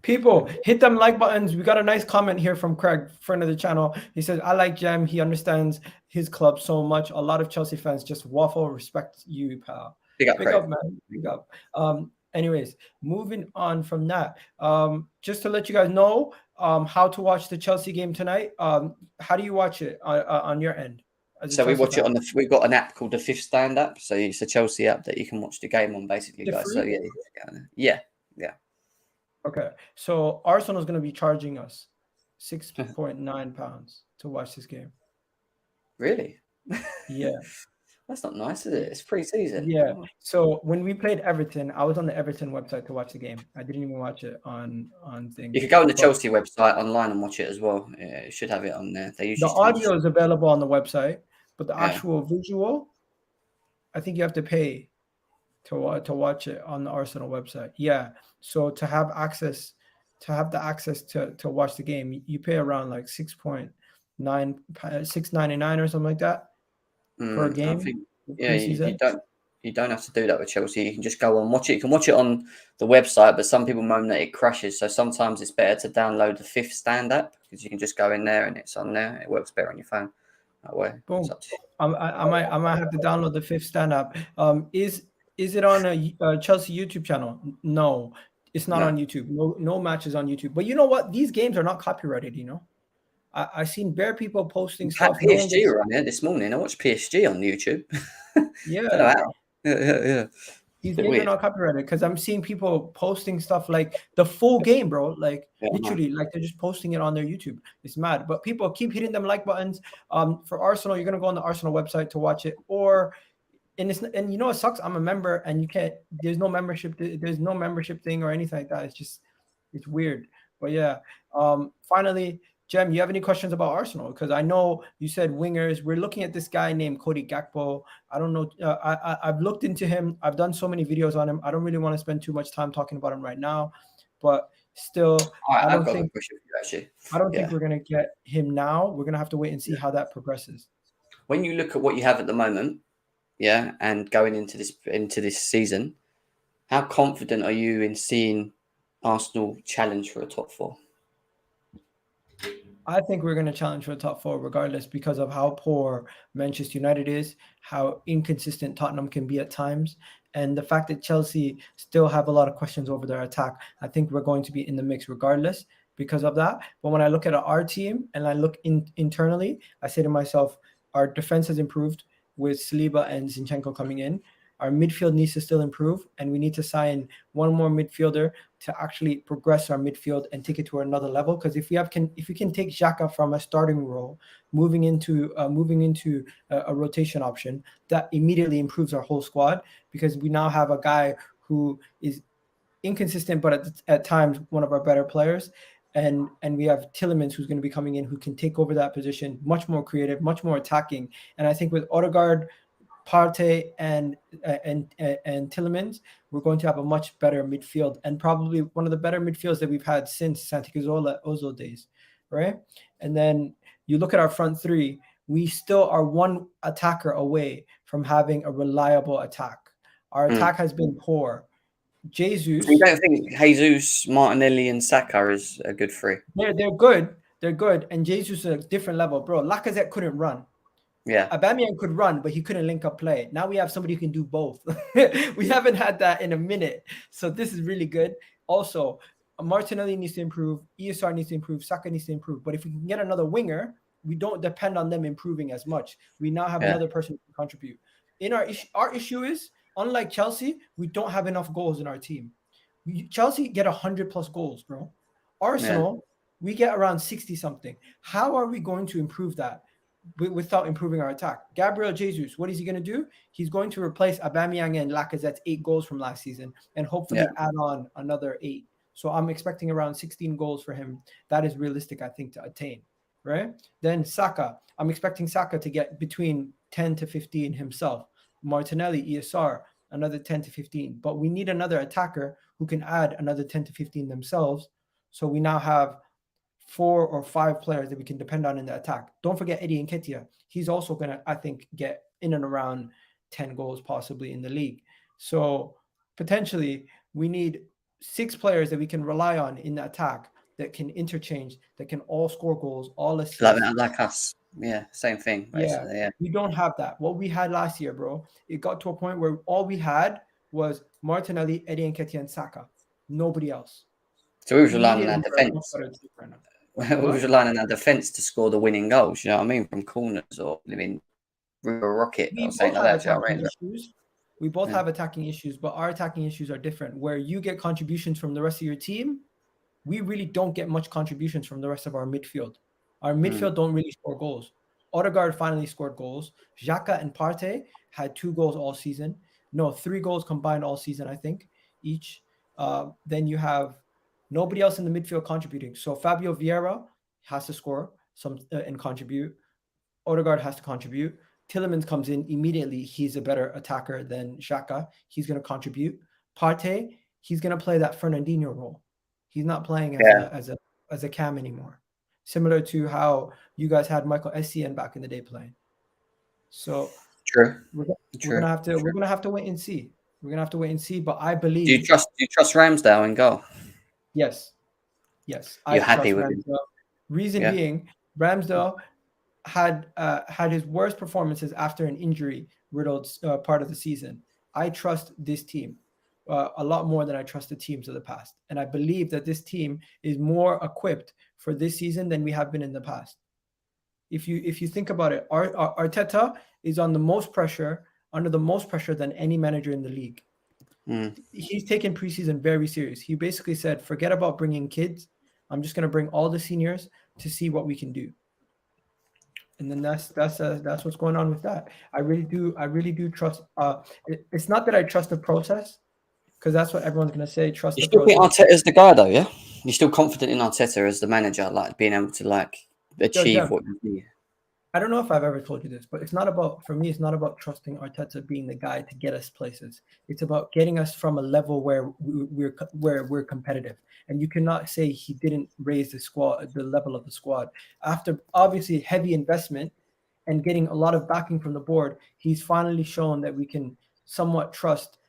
people, hit them like buttons. We got a nice comment here from Craig, friend of the channel. He says, I like Jem. He understands his club so much. A lot of Chelsea fans just waffle. Respect you, pal. Big up, man. Big up. Anyways, moving on from that, just to let you guys know how to watch the Chelsea game tonight. How do you watch it on your end? So we watch it on we've got an app called the Fifth Stand app. So it's a Chelsea app that you can watch the game on, basically, guys. So yeah. Okay, so Arsenal is going to be charging us £6.9 to watch this game. Really? Yeah. That's not nice, is it? It's pre-season. Yeah. So when we played Everton, I was on the Everton website to watch the game. I didn't even watch it on things. You could go on the Chelsea website online and watch it as well. Yeah, it should have it on there. They usually the audio is available on the website, but the actual visual, I think you have to pay to watch it on the Arsenal website. Yeah. So to have the access to watch the game, you pay around like $6.99 or something like that per game. You don't have to do that with Chelsea. You can just go and watch it. You can watch it on the website, but some people moan that it crashes. So sometimes it's better to download the Fifth Stand app because you can just go in there and it's on there. It works better on your phone that way. Boom. I might have to download the Fifth Stand app. Is it on a Chelsea YouTube channel? No, it's not on YouTube. No matches on YouTube. But you know what? These games are not copyrighted. You know, I seen bare people posting stuff. PSG were on here this morning. I watched PSG on YouTube. Yeah. These games are not copyrighted because I'm seeing people posting stuff like the full game, bro. Like literally, like they're just posting it on their YouTube. It's mad. But people keep hitting them like buttons. For Arsenal, you're gonna go on the Arsenal website to watch it, and you know what sucks? I'm a member, and you can't. There's no membership. There's no membership thing or anything like that. It's weird. But yeah. Finally, Jem, you have any questions about Arsenal? Because I know you said wingers. We're looking at this guy named Kounde Koulibaly. I don't know. I've looked into him. I've done so many videos on him. I don't really want to spend too much time talking about him right now. But still, I don't think we're going to get him now. We're going to have to wait and see how that progresses. When you look at what you have at the moment, and going into this season, how confident are you in seeing Arsenal challenge for a top 4? I think we're going to challenge for the top 4 regardless because of how poor Manchester United is, how inconsistent Tottenham can be at times, and the fact that Chelsea still have a lot of questions over their attack. I think we're going to be in the mix regardless because of that. But when I look at our team and I look internally, I say to myself, our defense has improved with Saliba and Zinchenko coming in. Our midfield needs to still improve, and we need to sign one more midfielder to actually progress our midfield and take it to another level. Because if we can take Xhaka from a starting role, moving into a rotation option, that immediately improves our whole squad because we now have a guy who is inconsistent, but at times one of our better players. And we have Tielemans who's going to be coming in who can take over that position, much more creative, much more attacking. And I think with Odegaard, Partey and Tielemans, we're going to have a much better midfield and probably one of the better midfields that we've had since Santi Ozil days, right? And then you look at our front three, we still are one attacker away from having a reliable attack. Our attack has been poor. Jesus. You don't think Jesus, Martinelli, and Saka is a good 3? They're good. They're good. And Jesus is a different level, bro. Lacazette couldn't run. Yeah, Aubameyang could run, but he couldn't link up play. Now we have somebody who can do both. We haven't had that in a minute, so this is really good. Also, Martinelli needs to improve. ESR needs to improve. Saka needs to improve. But if we can get another winger, we don't depend on them improving as much. We now have another person who can contribute. our issue is, unlike Chelsea, we don't have enough goals in our team. Chelsea get 100+ goals, bro. Arsenal, we get around 60 something. How are we going to improve that without improving our attack? Gabriel Jesus, what is he going to do? He's going to replace Aubameyang and Lacazette's 8 goals from last season and hopefully add on another 8. So I'm expecting around 16 goals for him. That is realistic, I think, to attain, right? Then Saka, I'm expecting Saka to get between 10 to 15 himself. Martinelli, ESR, another 10 to 15. But we need another attacker who can add another 10 to 15 themselves. So we now have 4 or 5 players that we can depend on in the attack. Don't forget Eddie Nketiah. He's also going to, I think, get in and around 10 goals possibly in the league. So potentially we need 6 players that we can rely on in the attack that can interchange, that can all score goals, all assists. Like us. Yeah, same thing. Yeah, we don't have that. What we had last year, bro, it got to a point where all we had was Martinelli, Eddie Nketiah, and Saka. Nobody else. So we was relying on our defence. We was relying on our defence to score the winning goals, you know what I mean, from corners or rocket or something like that. We both have attacking issues, but our attacking issues are different. Where you get contributions from the rest of your team, we really don't get much contributions from the rest of our midfield. Our midfield don't really score goals. Odegaard finally scored goals. Xhaka and Partey had 2 goals all season. No, 3 goals combined all season, I think, each. Then you have nobody else in the midfield contributing. So Fabio Vieira has to score some and contribute. Odegaard has to contribute. Tielemans comes in immediately. He's a better attacker than Xhaka. He's going to contribute. Partey, he's going to play that Fernandinho role. He's not playing as a cam anymore. Similar to how you guys had Michael Essien back in the day playing. So we're gonna have to wait and see. We're gonna have to wait and see. But I believe. Do you trust Ramsdale in goal? Yes. You're happy with him. Reason being, Ramsdale had his worst performances after an injury riddled part of the season. I trust this team a lot more than I trust the teams of the past, and I believe that this team is more equipped for this season than we have been in the past. If you think about it, Arteta is under the most pressure than any manager in the league. He's taken preseason very serious. He basically said, forget about bringing kids. I'm just going to bring all the seniors to see what we can do. And then that's what's going on with that. I really do trust. It's not that I trust the process, because that's what everyone's going to say. Trust. You still think Arteta's the guy, though, yeah? You're still confident in Arteta as the manager, like being able to achieve what you need. I don't know if I've ever told you this, but it's not about trusting Arteta being the guy to get us places. It's about getting us from a level where we're competitive. And you cannot say he didn't raise the level of the squad after obviously heavy investment and getting a lot of backing from the board. He's finally shown that we can somewhat trust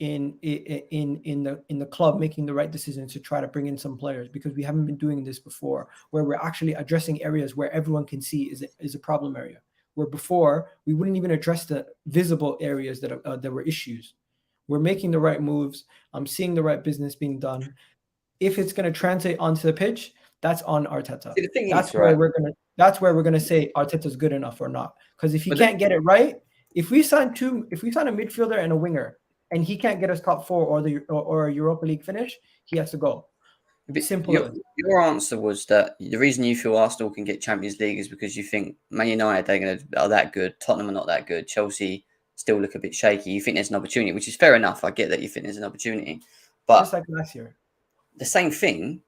in the club making the right decisions to try to bring in some players, because we haven't been doing this before, where we're actually addressing areas where everyone can see is a problem area, where before we wouldn't even address the visible areas that were issues. We're making the right moves. I'm seeing the right business being done. If it's going to translate onto the pitch, that's on Arteta. That's where we're going to say Arteta's good enough or not. Because if he can't get it right, if we sign a midfielder and a winger, and he can't get us top 4 or a Europa League finish, he has to go. Simple. Your answer was that the reason you feel Arsenal can get Champions League is because you think Man United are that good, Tottenham are not that good, Chelsea still look a bit shaky. You think there's an opportunity, which is fair enough. I get that you think there's an opportunity, but just like last year, the same thing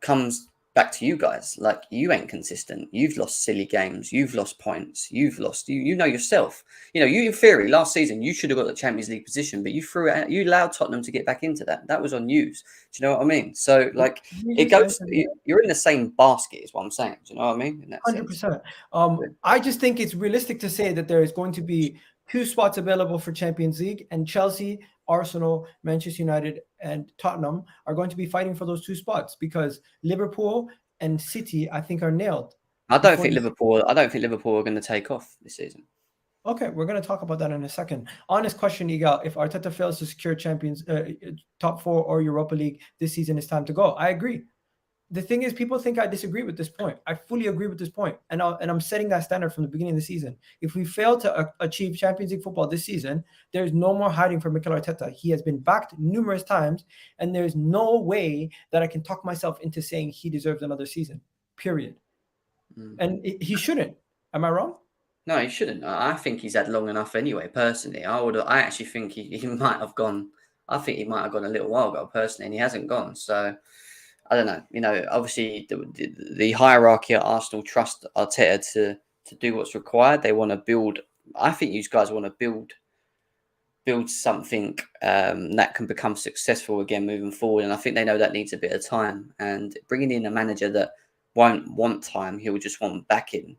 comes back to you guys. Like, you ain't consistent. You've lost silly games. You've lost points. You've lost. You know yourself. You in theory, last season you should have got the Champions League position, but you threw it out. You allowed Tottenham to get back into that. That was on you. Do you know what I mean? So, it goes. You're in the same basket, is what I'm saying. Do you know what I mean? 100%. I just think it's realistic to say that there is going to be 2 spots available for Champions League, and Chelsea, Arsenal, Manchester United, and Tottenham are going to be fighting for those 2 spots, because Liverpool and City, I think, are nailed. I don't think Liverpool are going to take off this season. Okay, we're going to talk about that in a second. Honest question, Igal: if Arteta fails to secure top 4 or Europa League this season, it's time to go. I agree. the thing is, people think I disagree with this point. I fully agree with this point, and I'm setting that standard from the beginning of the season. If we fail to achieve Champions League football this season, there's no more hiding from Mikel Arteta. He has been backed numerous times, and there's no way that I can talk myself into saying he deserves another season. Period. And he shouldn't. Am I wrong? No, he shouldn't. I think he's had long enough anyway. Personally, I actually think he might have gone. I think he might have gone a little while ago, personally, and he hasn't gone. So I don't know. You know, obviously the hierarchy at Arsenal trust Arteta to do what's required. They want to build. I think you guys want to build something that can become successful again moving forward. And I think they know that needs a bit of time. And bringing in a manager that won't want time, he'll just want backing,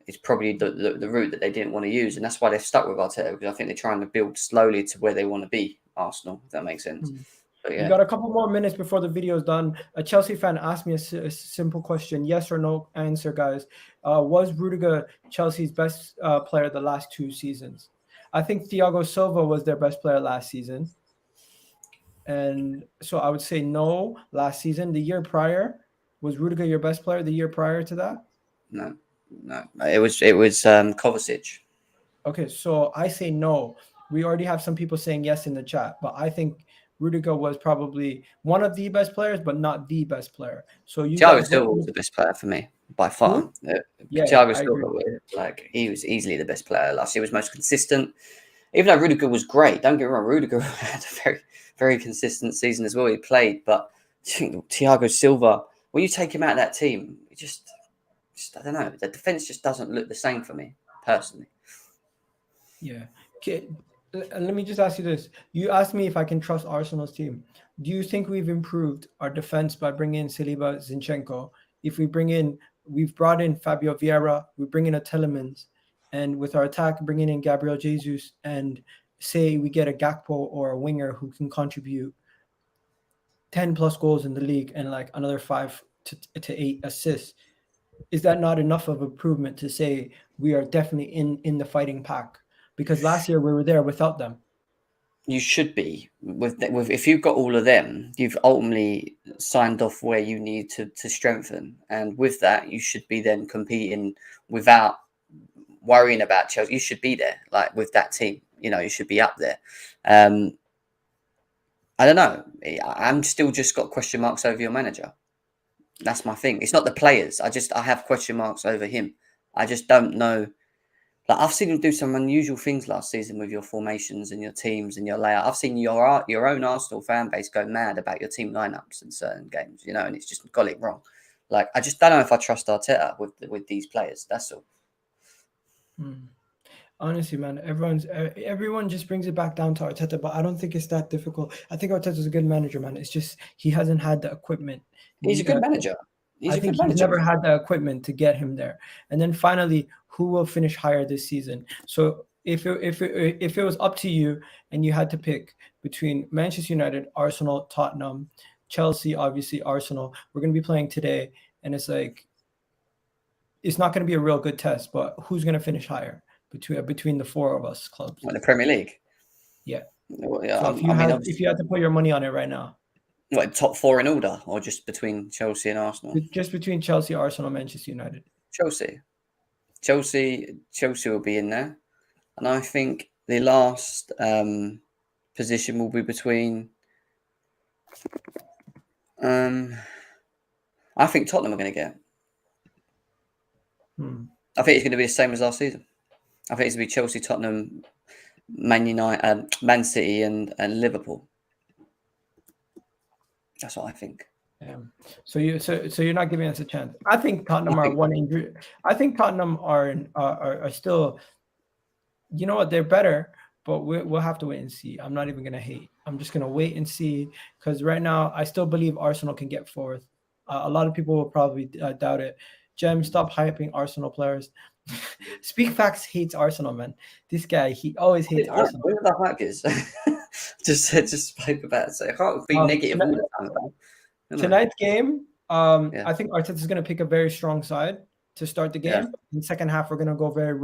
is probably the route that they didn't want to use. And that's why they've stuck with Arteta, because I think they're trying to build slowly to where they want to be, Arsenal, if that makes sense. But yeah. We got a couple more minutes before the video is done. A Chelsea fan asked me a simple question, yes or no answer, guys. Was Rudiger Chelsea's best player the last 2 seasons? I think Thiago Silva was their best player last season. And so I would say no last season. The year prior, was Rudiger your best player the year prior to that? No. It was Kovacic. Okay, so I say no. We already have some people saying yes in the chat, but I think Rudiger was probably one of the best players, but not the best player. So you Thiago Silva was the best player for me by far. Yeah, Thiago Silva, like, he was easily the best player last year. He was most consistent. Even though Rudiger was great, don't get me wrong, Rudiger had a very, very consistent season as well. He played, but Thiago Silva, when you take him out of that team, it just I don't know. The defense just doesn't look the same for me personally. Yeah. Okay. Let me just ask you this. You asked me if I can trust Arsenal's team. Do you think we've improved our defense by bringing in Saliba, Zinchenko? If we've brought in Fabio Vieira, we bring in a Tielemans, and with our attack, bringing in Gabriel Jesus, and say we get a Gakpo or a winger who can contribute 10 plus goals in the league and like another 5 to 8 assists, is that not enough of improvement to say we are definitely in the fighting pack? Because last year we were there without them. You should be with if you've got all of them, you've ultimately signed off where you need to strengthen, and with that, you should be then competing without worrying about Chelsea. You should be there, like with that team. You know, you should be up there. I don't know. I'm still just got question marks over your manager. That's my thing. It's not the players. I have question marks over him. I just don't know. Like, I've seen him do some unusual things last season with your formations and your teams and your layout. I've seen your own Arsenal fan base go mad about your team lineups in certain games, you know, and it's just got it wrong. Like, I just don't know if I trust Arteta with these players. That's all. Honestly, man, everyone just brings it back down to Arteta, but I don't think it's that difficult. I think Arteta's a good manager, man. It's just he hasn't had the equipment. He's a good manager. I think he's never had the equipment to get him there. And then finally, who will finish higher this season? So if it was up to you and you had to pick between Manchester United, Arsenal, Tottenham, Chelsea, obviously Arsenal, we're going to be playing today, and it's like it's not going to be a real good test, but who's going to finish higher between the 4 of us clubs? Like the Premier League. Yeah. Well, yeah, So if you had to put your money on it right now. What, top 4 in order, or just between Chelsea and Arsenal? Just between Chelsea, Arsenal, Manchester United. Chelsea will be in there, and I think the last position will be between. I think Tottenham are going to get. I think it's going to be the same as last season. I think it's going to be Chelsea, Tottenham, Man United, Man City, and Liverpool. That's what I think. Yeah. So you're not giving us a chance. I think Tottenham are one injury. I think Tottenham are still. You know what? They're better, but we'll have to wait and see. I'm not even gonna hate. I'm just gonna wait and see, because right now I still believe Arsenal can get 4th. A lot of people will probably doubt it. Jem, stop hyping Arsenal players. Speak Facts hates Arsenal, man. This guy, he always hates Arsenal. Where the hype is? just spoke about it. So I can't be negative all the time about it. Tonight's game, I think Arteta is going to pick a very strong side to start the game. Yeah. In the second half, we're going to go very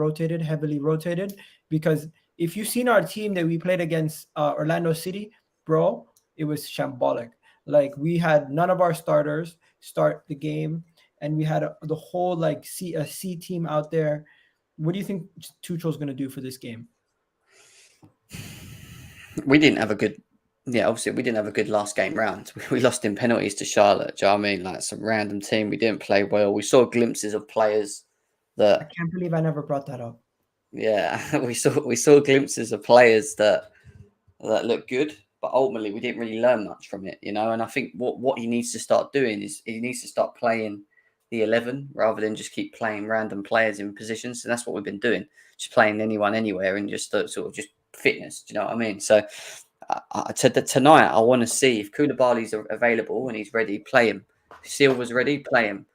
heavily rotated, because if you've seen our team that we played against Orlando City, bro, it was shambolic. Like, we had none of our starters. start the game, and we had the whole like C team out there. What do you think Tuchel's going to do for this game? We didn't have a good, obviously we didn't have a good last game round. We lost in penalties to Charlotte. Do you know what I mean? Like some random team. We didn't play well. We saw glimpses of players I that, can't believe I never brought that up. yeah, we saw glimpses of players that looked good, but ultimately we didn't really learn much from it, you know. And I think what he needs to start doing is he needs to start playing the 11 rather than just keep playing random players in positions. And that's what we've been doing, just playing anyone anywhere and just sort of just fitness. Do you know what I mean? So tonight I want to see if Koulibaly's available and he's ready, play him. Silva's ready, play him.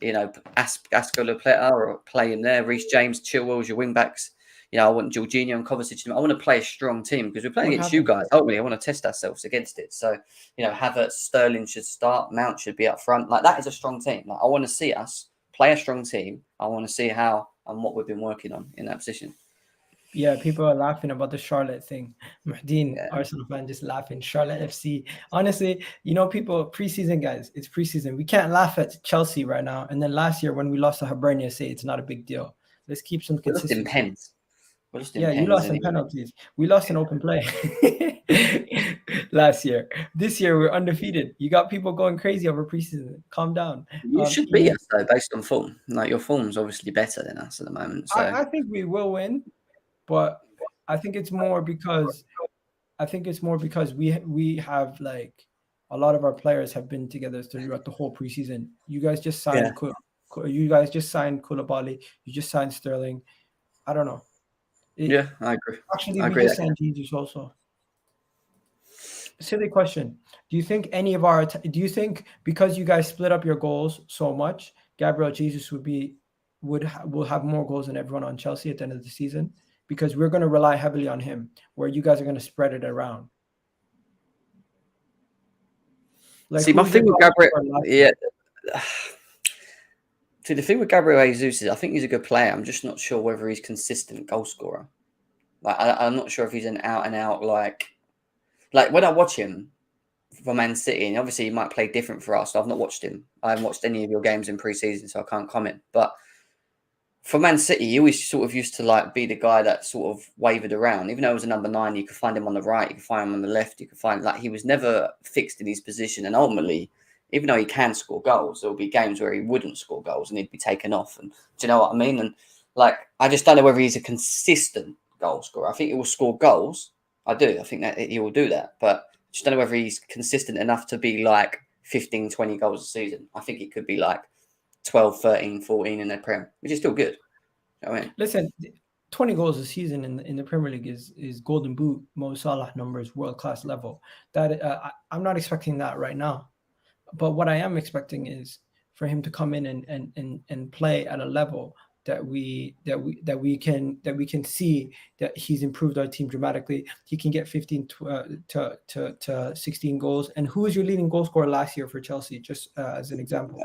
You know, Ascolipleta or play him there. Reece James, Chilwell's your wing backs. You know, I want Jorginho and Kovacic. I want to play a strong team because we're playing against you guys. Ultimately, I want to test ourselves against it. So, you know, Havertz, Sterling should start. Mount should be up front. Like, that is a strong team. Like, I want to see us play a strong team. I want to see how and what we've been working on in that position. Yeah, people are laughing about the Charlotte thing. Muhdin, Arsenal fan, just laughing. Charlotte FC. Honestly, you know, people, preseason, guys, it's preseason. We can't laugh at Chelsea right now. And then last year when we lost to Hibernia, say it's not a big deal. Let's keep some consistency. You lost in penalties. We lost in open play last year. This year, we're undefeated. You got people going crazy over preseason. Calm down. You should beat us, though, based on form. Like, your form's obviously better than us at the moment. So I think we will win. But I think it's more because we have, like, a lot of our players have been together throughout the whole preseason. You guys just signed Koulibaly. You just signed Sterling. I don't know. I agree. Actually, we just signed Jesus also. Silly question. Do you think because you guys split up your goals so much, Gabriel Jesus will have more goals than everyone on Chelsea at the end of the season? Because we're going to rely heavily on him, where you guys are going to spread it around. Like, see, my thing with Gabriel, See, the thing with Gabriel Jesus is I think he's a good player. I'm just not sure whether he's consistent goal scorer. Like, I'm not sure if he's an out and out like when I watch him for Man City, and obviously he might play different for us. So I've not watched him. I haven't watched any of your games in pre-season, so I can't comment. But for Man City, he always sort of used to like be the guy that sort of wavered around. Even though he was a number 9, you could find him on the right, you could find him on the left, you could find, like, he was never fixed in his position. And ultimately, even though he can score goals, there'll be games where he wouldn't score goals and he'd be taken off. And do you know what I mean? And like, I just don't know whether he's a consistent goal scorer. I think he will score goals. I do. I think that he will do that. But I just don't know whether he's consistent enough to be like 15, 20 goals a season. I think it could be like 12, 13, 14 in the Prem, which is still good. You know what I mean? Listen, 20 goals a season in the Premier League is Golden Boot, Mo Salah numbers, world-class level. That I'm not expecting that right now. But what I am expecting is for him to come in and play at a level that we can see that he's improved our team dramatically. He can get 15 to 16 goals. And who was your leading goal scorer last year for Chelsea? Just as an example,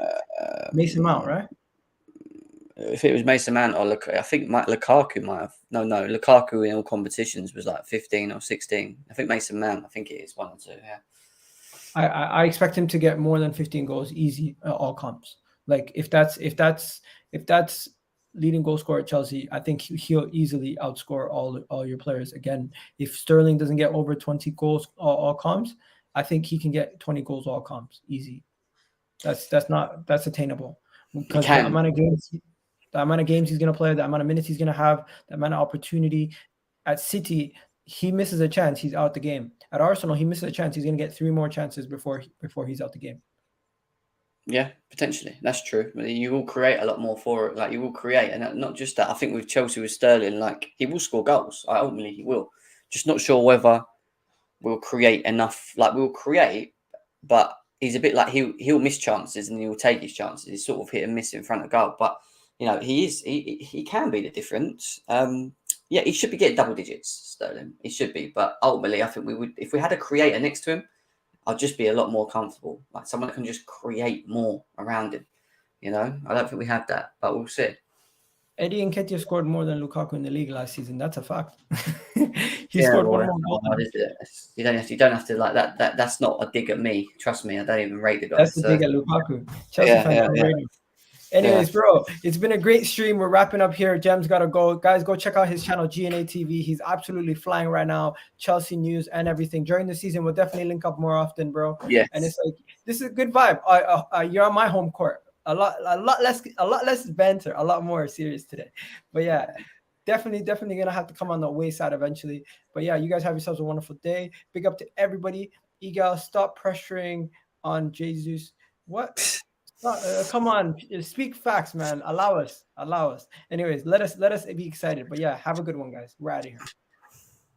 Mason Mount, right? If it was Mason Mount or I think Lukaku might have. No, Lukaku in all competitions was like 15 or 16. I think Mason Mount, I think it is 1 or 2. Yeah. I expect him to get more than 15 goals easy all comps. Like if that's leading goal scorer at Chelsea, I think he'll easily outscore all your players. Again, if Sterling doesn't get over 20 goals all comps, I think he can get 20 goals all comps easy. That's attainable because the amount of games he's going to play, the amount of minutes he's going to have, the amount of opportunity. At City, he misses a chance, he's out the game. At Arsenal, he misses a chance, he's going to get 3 more chances before he's out the game. Yeah, potentially. That's true. You will create a lot more for it. Like, you will create, and not just that. I think with Chelsea, with Sterling, like, he will score goals. Ultimately, he will. Just not sure whether we'll create enough. Like, we'll create, but he's a bit like he'll miss chances and he'll take his chances. He's sort of hit and miss in front of goal. But, you know, he can be the difference. Yeah, he should be getting double digits, Sterling. He should be. But ultimately, I think we would, if we had a creator next to him, I'd just be a lot more comfortable. Like someone that can just create more around him. You know, I don't think we have that, but we'll see. Eddie Nketiah scored more than Lukaku in the league last season. That's a fact. He scored one more goal. You don't have to like that. That's not a dig at me. Trust me, I don't even rate the guy. That's the dig at Lukaku. Chelsea fans don't rate him. Anyways, bro, it's been a great stream. We're wrapping up here. Jem's got to go. Guys, go check out his channel, GNA TV. He's absolutely flying right now. Chelsea news and everything. During the season, we'll definitely link up more often, bro. Yeah. And it's like, this is a good vibe. You're on my home court. A lot less banter, a lot more serious today. But yeah, definitely going to have to come on the away side eventually. But yeah, you guys have yourselves a wonderful day. Big up to everybody. Egal, stop pressuring on Jesus. What? Come on, speak facts, man. Allow us. Anyways, let us be excited. But yeah, have a good one, guys. We're out of here.